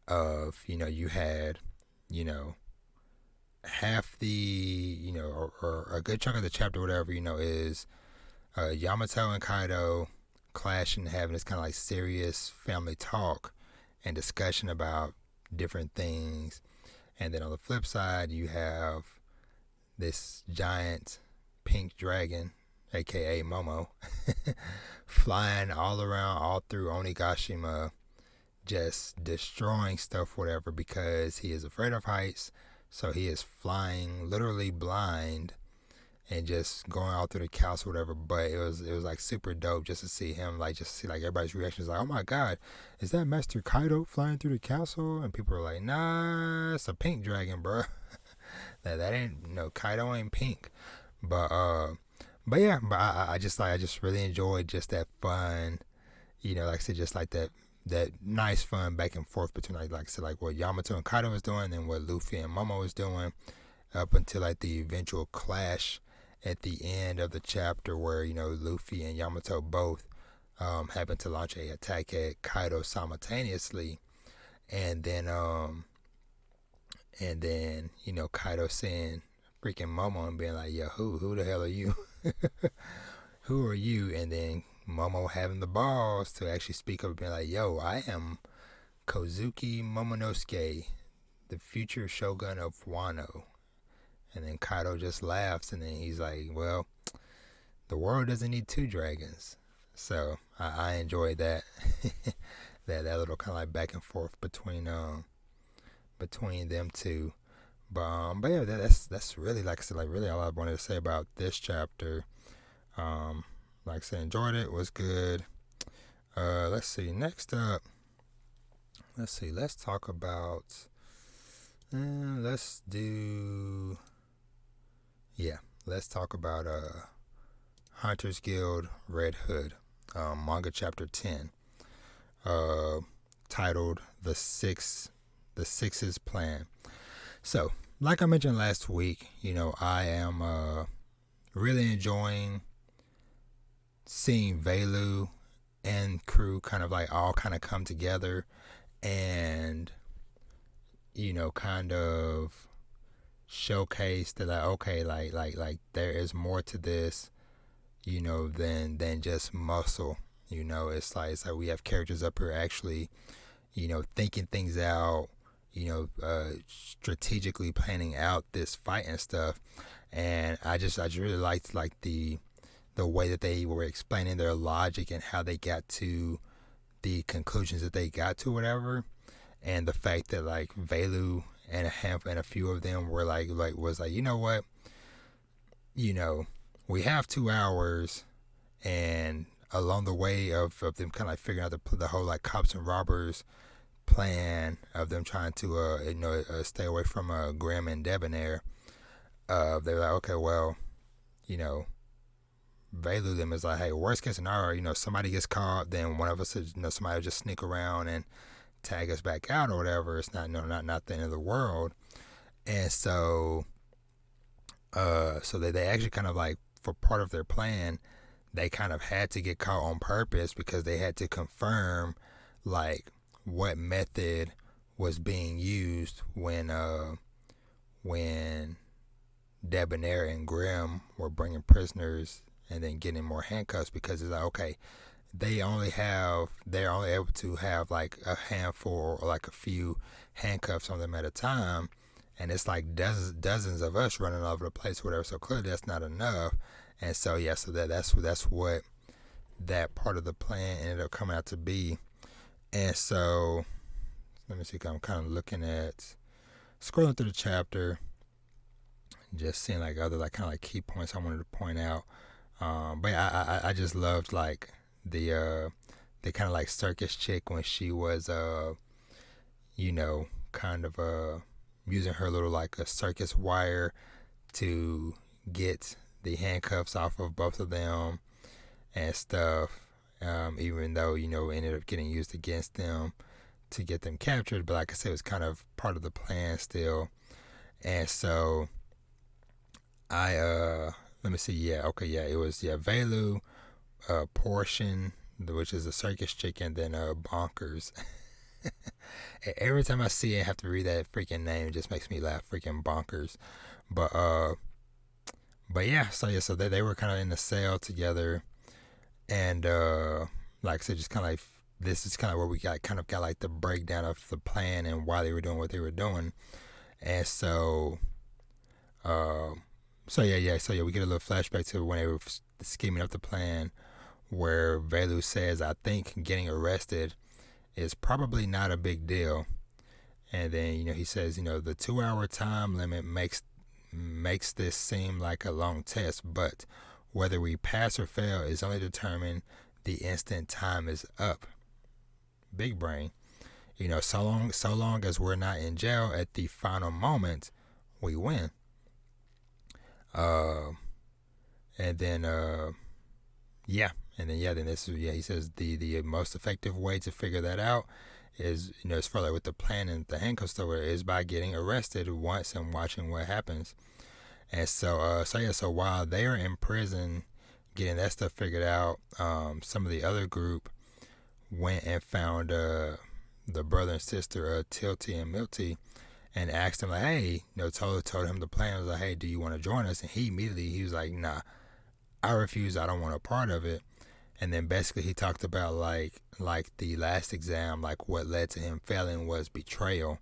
Of, you had, half the, or a good chunk of the chapter, whatever, is Yamato and Kaido clashing, having this kind of like serious family talk and discussion about different things. And then on the flip side, you have this giant pink dragon, aka Momo, flying all around, all through Onigashima, just destroying stuff, whatever, because he is afraid of heights. So he is flying literally blind and just going all through the castle, whatever. But it was like super dope just to see him, like just see like everybody's reactions, like, oh my god, is that Master Kaido flying through the castle? And people are like, nah, it's a pink dragon, bro. that ain't Kaido ain't pink. But yeah, but I just really enjoyed just that fun, like I said, just like that nice fun back and forth between like I said, like what Yamato and Kaido was doing and what Luffy and Momo was doing, up until like the eventual clash at the end of the chapter where Luffy and Yamato both happened to launch a attack at Kaido simultaneously, and then Kaido saying freaking Momo and being like, yo, who the hell are you? Who are you? And then Momo having the balls to actually speak up and be like, yo, I am Kozuki Momonosuke, the future shogun of Wano. And then Kaido just laughs, and then he's like, well, the world doesn't need two dragons. So I enjoyed that. that little kind of like back and forth between them two. But yeah, that's really, like I said, like really all I wanted to say about this chapter. Like I said, enjoyed it, was good. Let's see, next up, let's talk about, let's talk about Hunters Guild Red Hood, manga chapter 10, titled The Six's Plan. So, like I mentioned last week, I am really enjoying seeing Velu and crew kind of like all kind of come together and kind of showcase that, like, okay, like there is more to this than just muscle. It's like we have characters up here actually thinking things out, strategically planning out this fight and stuff. And I just really liked like the way that they were explaining their logic and how they got to the conclusions that they got to, whatever. And the fact that like Velu and a few of them were was like, you know what, we have 2 hours, and along the way of them kind of like figuring out the whole like cops and robbers plan of them trying to stay away from Grim and Debonair. They're like, okay, well, Velu them is like, hey, worst case scenario, somebody gets caught, then one of us, somebody will just sneak around and tag us back out or whatever. It's not the end of the world. And so they actually kind of like, for part of their plan, they kind of had to get caught on purpose because they had to confirm like what method was being used when Debonair and Grim were bringing prisoners and then getting more handcuffs, because it's like, okay, they're only able to have like a handful or like a few handcuffs on them at a time, and it's like dozens of us running all over the place or whatever, so clearly that's not enough. And so that's what that part of the plan ended up coming out to be. And so let me see, I'm kind of looking at, scrolling through the chapter, just seeing like other like kind of like key points I wanted to point out. But I just loved like the kind of like circus chick when she was kind of using her little like a circus wire to get the handcuffs off of both of them and stuff, even though ended up getting used against them to get them captured. But like I said, it was kind of part of the plan still. And so let me see, it was Velu, Portion, which is a circus chick, and then Bonkers. Every time I see it, I have to read that freaking name. It just makes me laugh. Freaking Bonkers. But yeah, so they were kind of in the cell together, and like I said, just kind of like, this is kind of where we got like the breakdown of the plan and why they were doing what they were doing. And so we get a little flashback to when they were scheming up the plan, where Velu says, I think getting arrested is probably not a big deal. And then, he says, the 2-hour time limit makes this seem like a long test, but whether we pass or fail is only determined the instant time is up. Big brain. So long as we're not in jail at the final moment, we win. He says the most effective way to figure that out is, as far like with the plan and the handcuff store, is by getting arrested once and watching what happens. And so while they are in prison getting that stuff figured out, some of the other group went and found the brother and sister, Tilty and Milty, and asked him like, hey, told him the plan. Was like, hey, do you want to join us? And he was like, nah, I refuse. I don't want a part of it. And then basically he talked about like the last exam, like what led to him failing was betrayal.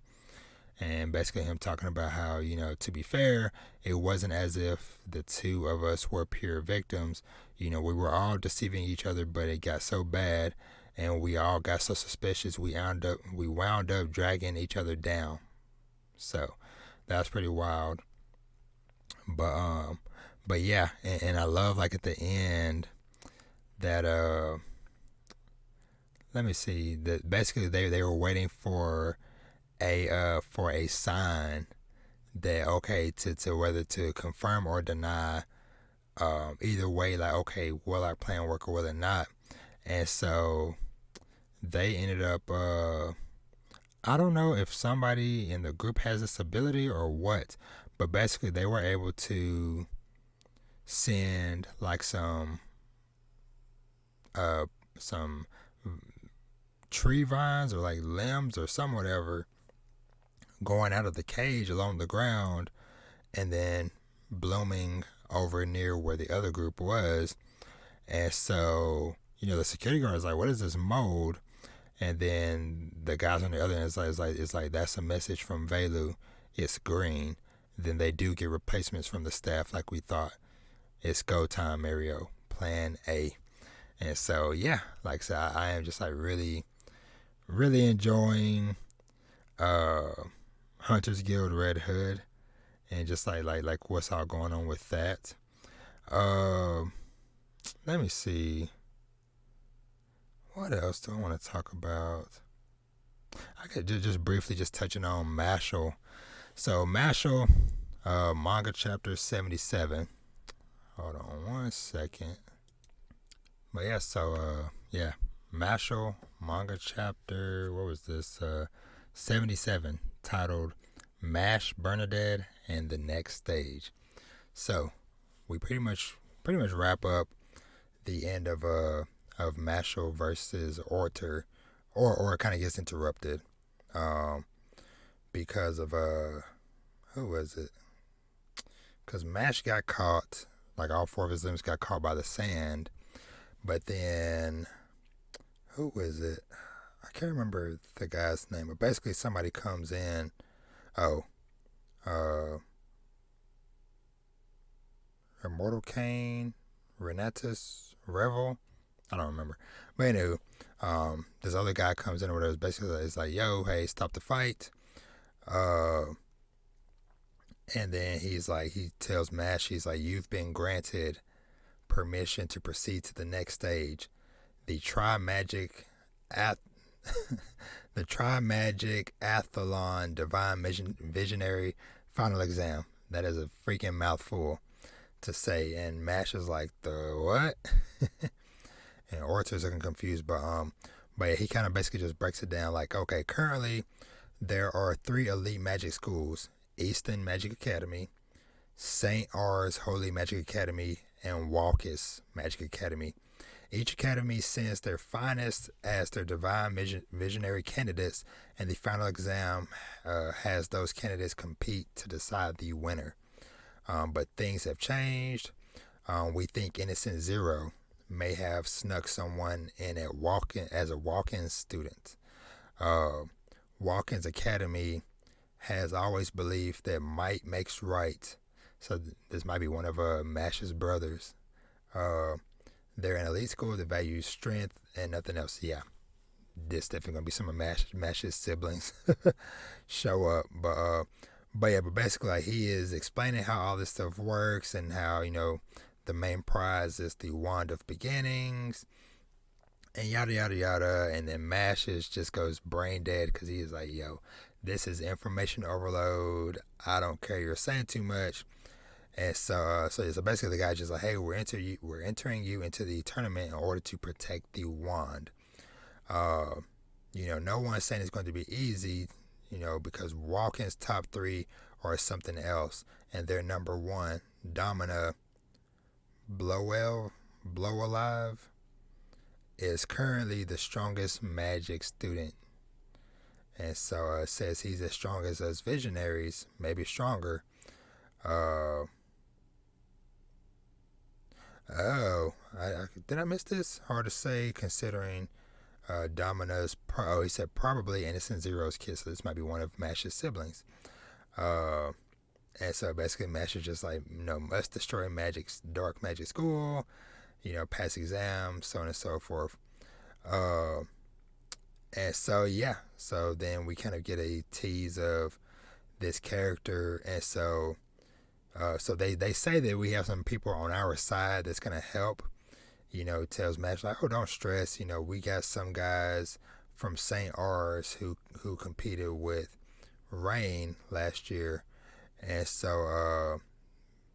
And basically him talking about how, to be fair, it wasn't as if the two of us were pure victims. We were all deceiving each other, but it got so bad and we all got so suspicious, we wound up dragging each other down. So that was pretty wild. But yeah, and I love like at the end that let me see, that basically they were waiting for a sign that, okay, to whether to confirm or deny, either way, like, okay, will our plan work or will it not? And so they ended up I don't know if somebody in the group has this ability or what, but basically they were able to send like some tree vines or like limbs or some whatever going out of the cage along the ground and then blooming over near where the other group was. And so, the security guard is like, what is this mold? And then the guys on the other end is like that's a message from Velu. It's green. Then they do get replacements from the staff like we thought. It's go time, Mario. Plan A. And so, yeah, like I said, I am just like really, really enjoying Hunters Guild Red Hood, and just like what's all going on with that. Let me see. What else do I want to talk about? I could just briefly just touching on Mashel. So Mashel, manga chapter 77. Hold on 1 second. But yeah, so Mashel manga chapter, what was this? 77, titled Mash Bernadette and the Next Stage. So we pretty much wrap up the end of Mashel versus Orter, or it kind of gets interrupted because of who was it? Because Mash got caught, like all four of his limbs got caught by the sand, but then who was it? I can't remember the guy's name, but basically somebody comes in. Immortal Kane, Renatus, Revel. I don't remember. But anyway, this other guy comes in or whatever. Basically, it's like, yo, hey, stop the fight. And then he tells Mash, he's like, you've been granted permission to proceed to the next stage. The Tri-Magic Athlon Divine Visionary Final Exam. That is a freaking mouthful to say. And Mash is like, the what? And Orter's looking confused, but he kind of basically just breaks it down like, okay, currently there are 3 elite magic schools: Easton Magic Academy, St. R's Holy Magic Academy, and Walkus Magic Academy. Each academy sends their finest as their divine visionary candidates, and the final exam has those candidates compete to decide the winner. But things have changed. We think Innocent Zero may have snuck someone in as a walk-in student. Walk-in's academy has always believed that might makes right. So this might be one of Mash's brothers. They're an elite school that values strength and nothing else. Yeah, this definitely gonna be some of Mash's siblings show up. But basically, like, he is explaining how all this stuff works and how, the main prize is the Wand of Beginnings and yada yada yada. And then Mash just goes brain dead because he is like, yo, this is information overload. I don't care, you're saying too much. And so basically the guy's just like, hey, we're entering you into the tournament in order to protect the wand. No one's saying it's going to be easy, because Walken's top 3 are something else, and their number 1, Domina Blow Alive, is currently the strongest magic student. And so it says he's as strong as us visionaries, maybe stronger. Did I miss this? Hard to say considering Domina's. He said probably Innocent Zero's kid, so this might be one of Mash's siblings. And so basically, Mash is just like, must destroy dark magic school, pass exams, so on and so forth. And so so then we kind of get a tease of this character, and so they say that we have some people on our side that's gonna help. Tells Mash like, oh, don't stress. We got some guys from St. R's who competed with Rain last year, and so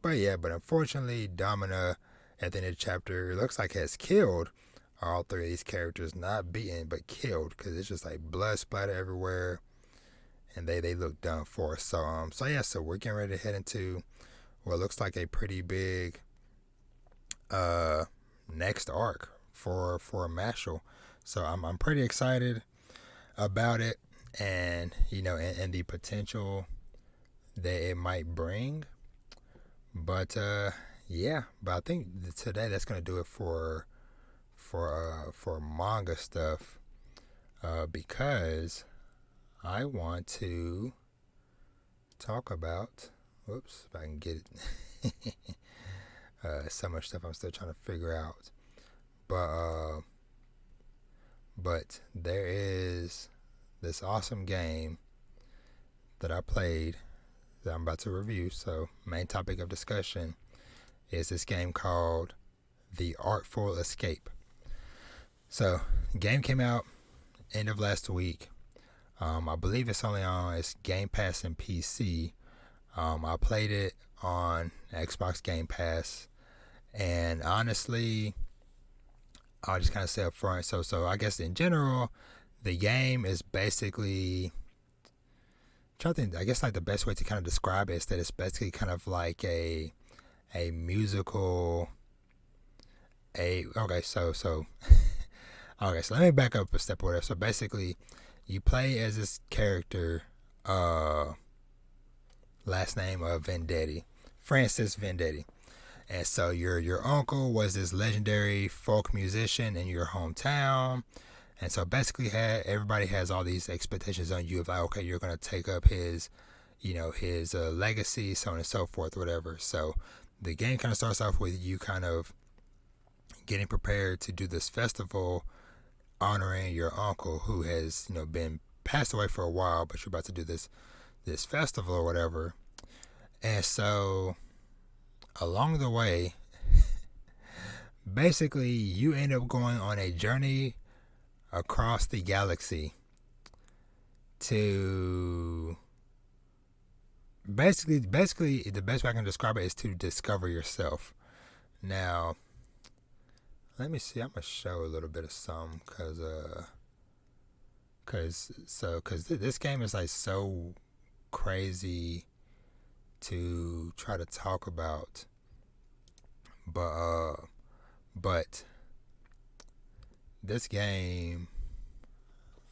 but unfortunately, Domina at the end of the chapter looks like has killed all 3 of these characters, not beaten but killed, because it's just like blood splatter everywhere, and they look done for. So we're getting ready to head into what looks like a pretty big next arc for Mashel. So I'm pretty excited about it, and and the potential that it might bring. But I think today that's gonna do it for manga stuff, because I want to talk about. Whoops, if I can get it. So much stuff I'm still trying to figure out. But there is this awesome game that I played that I'm about to review. So, main topic of discussion is this game called The Artful Escape. So, the game came out end of last week. I believe it's Game Pass and PC. I played it on Xbox Game Pass, and honestly, I'll just kind of say up front. So I guess in general, the game is basically, I guess like the best way to kind of describe it is that it's basically kind of like a musical. So okay, so let me back up a step or whatever. So basically, you play as this character, last name of Vendetti, Francis Vendetti. And so your uncle was this legendary folk musician in your hometown. And so basically everybody has all these expectations on you of like, okay, you're going to take up his legacy, so on and so forth, whatever. So the game kind of starts off with you kind of getting prepared to do this festival honoring your uncle who has, been passed away for a while, but you're about to do this festival or whatever. And so along the way, basically you end up going on a journey across the galaxy to basically the best way I can describe it is to discover yourself. Now, let me see. I'm gonna show a little bit of some because this game is like so crazy to try to talk about, but this game,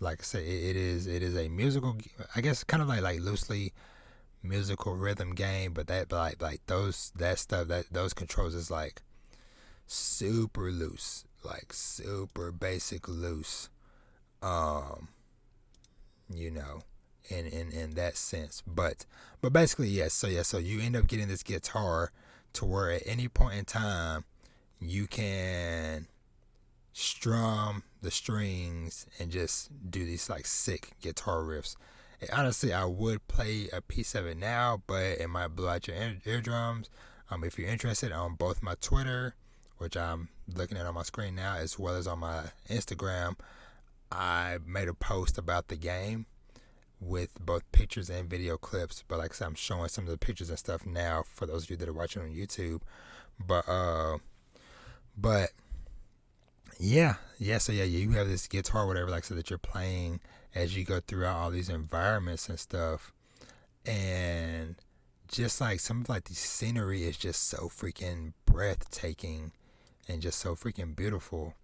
like I said, it is a musical, I guess, kind of like loosely musical rhythm game, but those controls is like super loose, like super basic loose, in that sense, but basically yes. So you end up getting this guitar to where at any point in time you can strum the strings and just do these like sick guitar riffs. And honestly, I would play a piece of it now, but it might blow out your eardrums. If you're interested, on both my Twitter, which I'm looking at on my screen now, as well as on my Instagram, I made a post about the game with both pictures and video clips. But like I said, I'm showing some of the pictures and stuff now for those of you that are watching on YouTube. But yeah. So you have this guitar, whatever, like I said, that you're playing as you go throughout all these environments and stuff, and just like some of like the scenery is just so freaking breathtaking and just so freaking beautiful.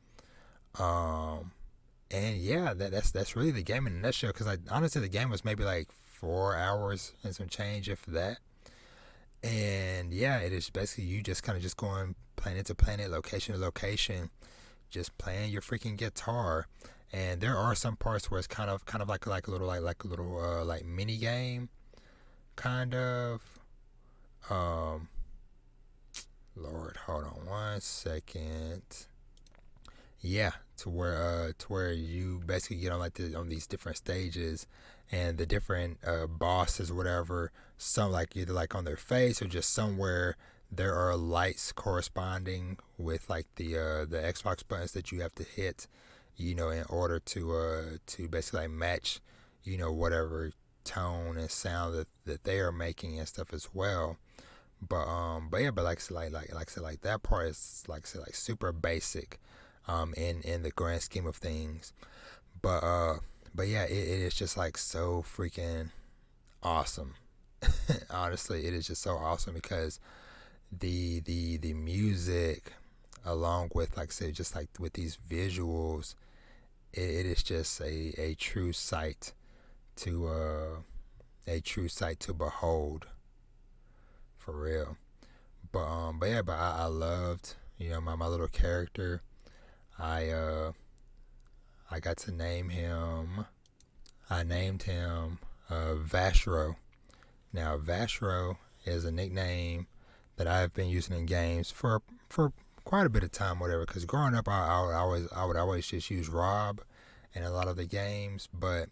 And yeah, that's really the game in a nutshell. Because honestly, the game was maybe like 4 hours and some change, if that. And yeah, it is basically you just kind of just going planet to planet, location to location, just playing your freaking guitar. And there are some parts where it's kind of like a little mini game, kind of. Lord, hold on 1 second. Yeah, to where you basically get on on these different stages, and the different bosses, whatever. Some like either like on their face or just somewhere there are lights corresponding with like the Xbox buttons that you have to hit, in order to basically like match, whatever tone and sound that they are making and stuff as well. But like that part is like super basic, in the grand scheme of things. But yeah, it is just like so freaking awesome. Honestly, it is just so awesome because the music, along with like I said, just like with these visuals, it is just a true sight to behold, for real. But I loved my little character. I got to name him. I named him Vashro. Now Vashro is a nickname that I've been using in games for quite a bit of time, whatever. Because growing up, I would always just use Rob in a lot of the games, but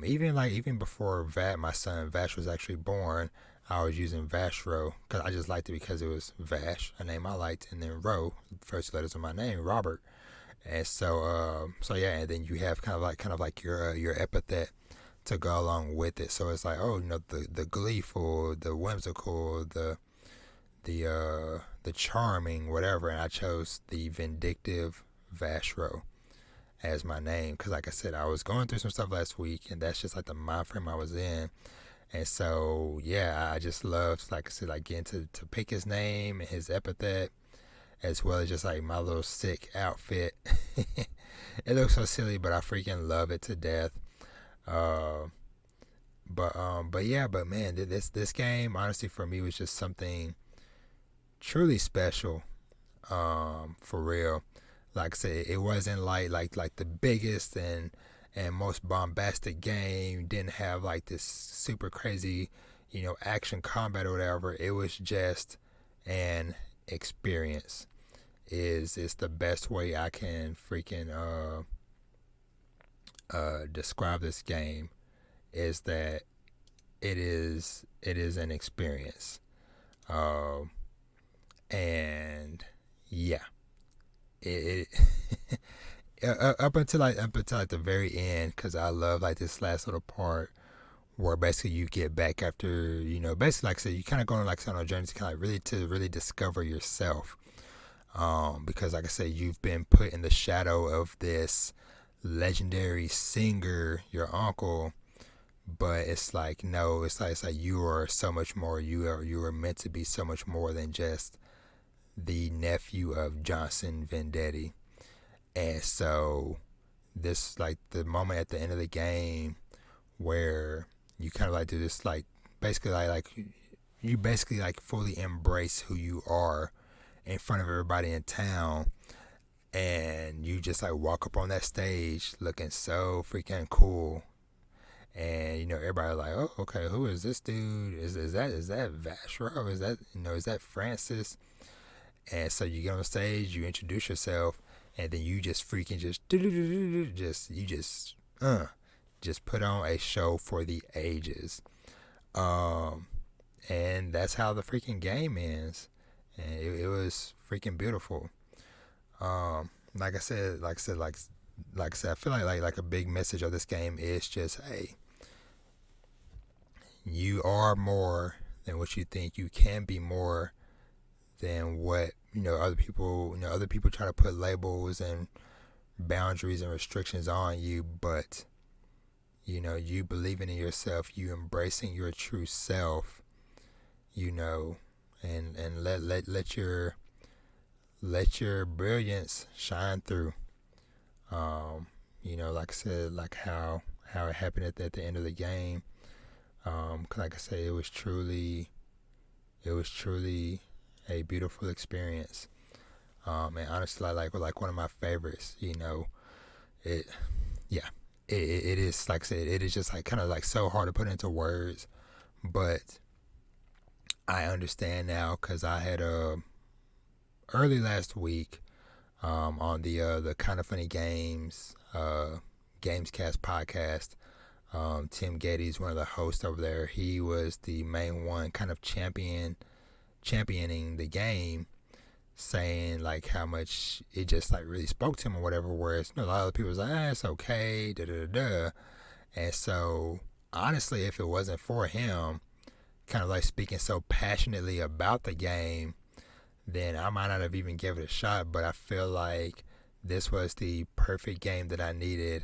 Even before my son Vash was actually born, I was using Vashro because I just liked it because it was Vash, a name I liked, and then Ro, first letters of my name, Robert. And so yeah, and then you have kind of like your epithet to go along with it. So it's like, oh, the gleeful, the whimsical, the charming, whatever. And I chose the vindictive Vashro as my name because, like I said, I was going through some stuff last week, and that's just like the mind frame I was in. And so yeah, I just loved, like I said, like getting to pick his name and his epithet, as well as just like my little sick outfit. It looks so silly, but I freaking love it to death. Uh, but man, this game honestly for me was just something truly special. For real. Like I said, it wasn't like the biggest and most bombastic game. Didn't have like this super crazy, action combat or whatever. It was just an experience. Is the best way I can freaking describe this game, is that it is an experience. And yeah, it up until like the very end, because I love like this last little part where basically you get back after, basically like I said, you kind of going like on a journey to kind of really discover yourself. Because like I said, you've been put in the shadow of this legendary singer, your uncle, but it's like, no, it's like you are so much more. You are meant to be so much more than just the nephew of Johnson Vendetti. And so this, like the moment at the end of the game where you kind of like do this, like basically like you basically like fully embrace who you are in front of everybody in town, and you just like walk up on that stage looking so freaking cool. And everybody like, oh, okay, who is this dude? Is that Vashro? Is that Francis? And so you get on the stage, you introduce yourself, and then you just freaking just put on a show for the ages. And that's how the freaking game ends. And it was freaking beautiful. Like I said, I feel like a big message of this game is just, hey, you are more than what you think. You can be more than what other people. Other people try to put labels and boundaries and restrictions on you, but you believing in yourself, you embracing your true self, and let your brilliance shine through. Like I said, like how it happened at the end of the game. Like I said, it was truly a beautiful experience. And honestly, like one of my favorites. It is, like I said, it is just like kind of like so hard to put into words, but I understand now because I had early last week on the Kind of Funny Games Gamescast podcast. Tim Geddes, one of the hosts over there, he was the main one kind of championing the game, saying like how much it just like really spoke to him or whatever, whereas a lot of people was like, it's okay, da da da. And so honestly, if it wasn't for him kind of like speaking so passionately about the game, then I might not have even given it a shot. But I feel like this was the perfect game that I needed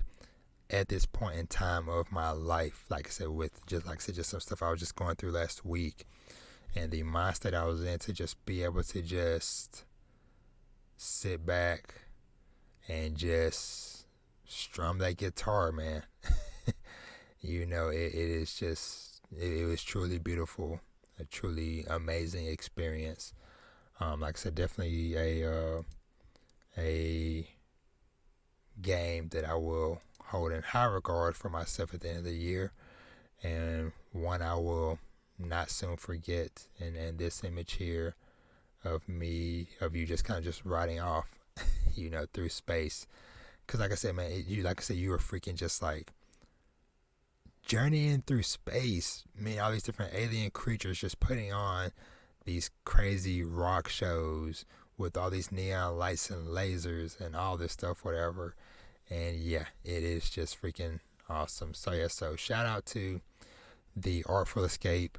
at this point in time of my life. Like I said, just some stuff I was just going through last week, and the mindset I was in, to just be able to just sit back and just strum that guitar, man. It was truly beautiful, a truly amazing experience. Like I said, definitely a game that I will hold in high regard for myself at the end of the year, and one I will not soon forget. And this image here of you just kind of just riding off, through space. Because like I said, man, you were freaking just like journeying through space. I mean, all these different alien creatures just putting on these crazy rock shows with all these neon lights and lasers and all this stuff, whatever. And yeah, it is just freaking awesome. So yeah, so shout out to the Artful Escape,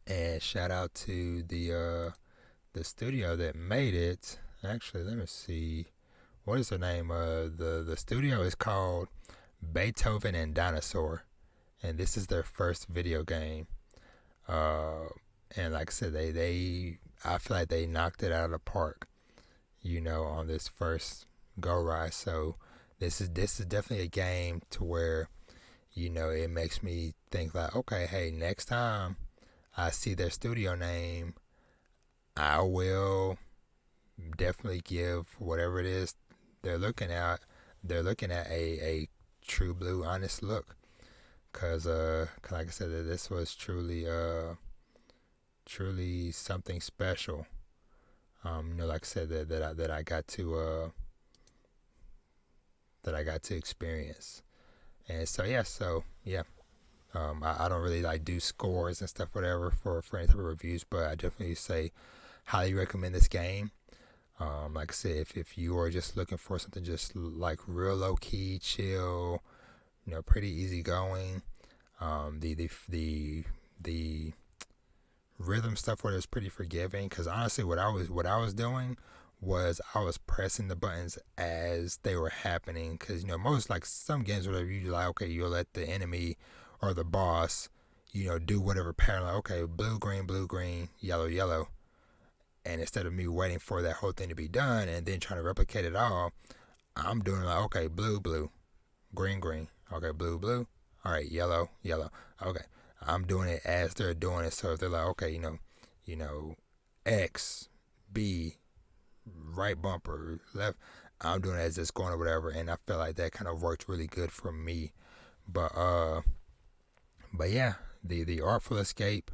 and shout out to the studio that made it. Actually, let me see. What is the name? The studio is called Beethoven and Dinosaur, and this is their first video game. And like I said, I feel like they knocked it out of the park, on this first go ride. So this is definitely a game to where, it makes me think like, okay, hey, next time I see their studio name, I will definitely give whatever it is they're looking at a true blue honest look, cause like I said, this was truly something special. Like I said, that I got to experience. And so yeah. I don't really like do scores and stuff, whatever, for any type of reviews, but I definitely say highly recommend this game. Like I said, if you are just looking for something just like real low key, chill, pretty easy going, the rhythm stuff where it's pretty forgiving. Because honestly, what I was doing was I was pressing the buttons as they were happening. Because most, like some games, whatever, you like, okay, you'll let the enemy or the boss, do whatever pattern. Like, okay, blue, green, yellow, yellow. And instead of me waiting for that whole thing to be done and then trying to replicate it all, I'm doing like, okay, blue, green. Okay, blue. All right, yellow. Okay, I'm doing it as they're doing it. So if they're like, okay, X, B, right bumper, left, I'm doing it as it's going or whatever. And I feel like that kind of worked really good for me. But yeah, the Artful Escape,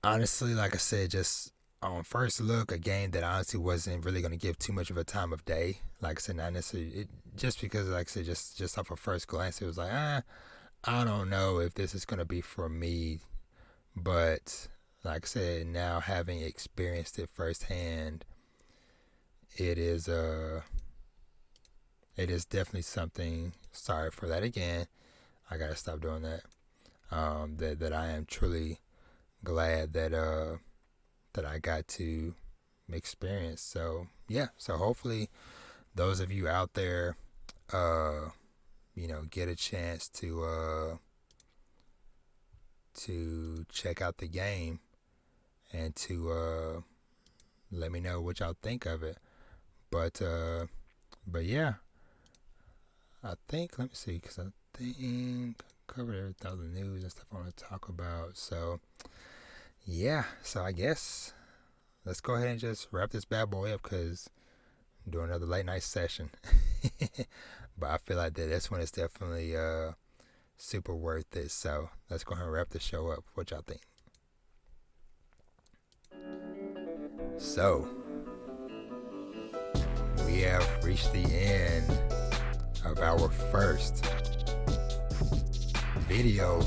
honestly, like I said, just on first look, a game that honestly wasn't really going to give too much of a time of day. Like I said, not necessarily, just because, like I said, just off of first glance, it was like, I don't know if this is going to be for me. But like I said, now having experienced it firsthand, it is definitely something. Sorry for that again. I gotta stop doing that. That I am truly glad that I got to experience. So yeah, so hopefully those of you out there get a chance to check out the game and to let me know what y'all think of it. But yeah, I think, let me see, because I think I covered everything, all the news and stuff I want to talk about. So yeah, so I guess let's go ahead and just wrap this bad boy up, because I'm doing another late night session. But I feel like this one is definitely super worth it. So let's go ahead and wrap the show up. What y'all think? So we have reached the end of our first video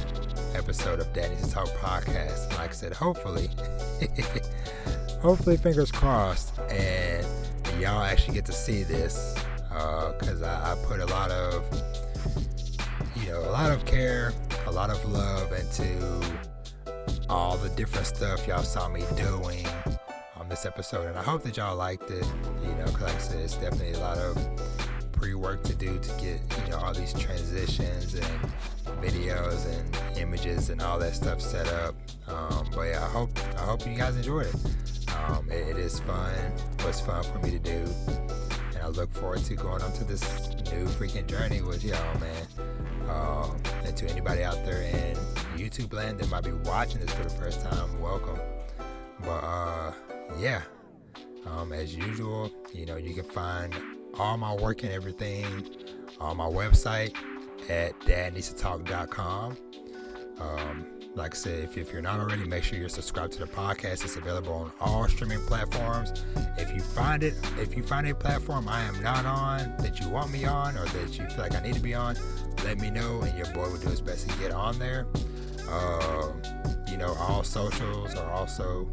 episode of Daddy's Talk podcast. Like I said, hopefully fingers crossed, and y'all actually get to see this, because I put a lot of care, a lot of love into all the different stuff y'all saw me doing on this episode, and I hope that y'all liked it. Because like I said, it's definitely a lot of pre-work to do to get all these transitions and videos and images and all that stuff set up. But yeah, I hope you guys enjoyed it. It is fun. It was fun for me to do, and I look forward to going on to this new freaking journey with y'all, man. And to anybody out there in YouTube land that might be watching this for the first time, welcome. But yeah, as usual, you can find all my work and everything on my website at dadneedstotalk.com. Like I said, if you're not already, make sure you're subscribed to the podcast. It's available on all streaming platforms. If you find a platform I am not on, that you want me on, or that you feel like I need to be on, let me know, and your boy will do his best to get on there. All socials are also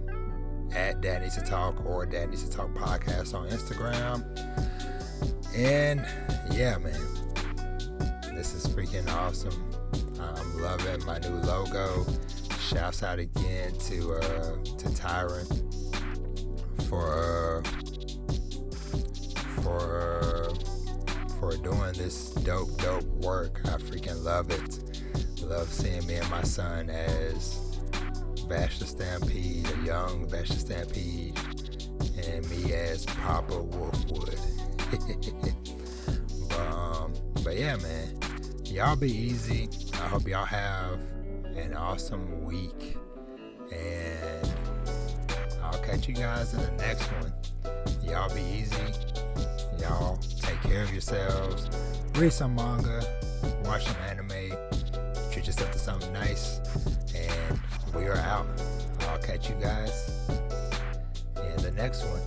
at Dad Needs to Talk or Dad Needs to Talk podcast on Instagram. And yeah, man, this is freaking awesome. I'm loving my new logo. Shouts out again to Tyron for doing this dope work. I freaking love it. Love seeing me and my son as Bash the Stampede, a young Bash the Stampede, and me as Papa Wolfwood. But yeah, man, y'all be easy. I hope y'all have an awesome week, and I'll catch you guys in the next one. Y'all be easy. Y'all take care of yourselves. Read some manga, watch some anime, treat yourself to something nice, and we are out. I'll catch you guys in the next one.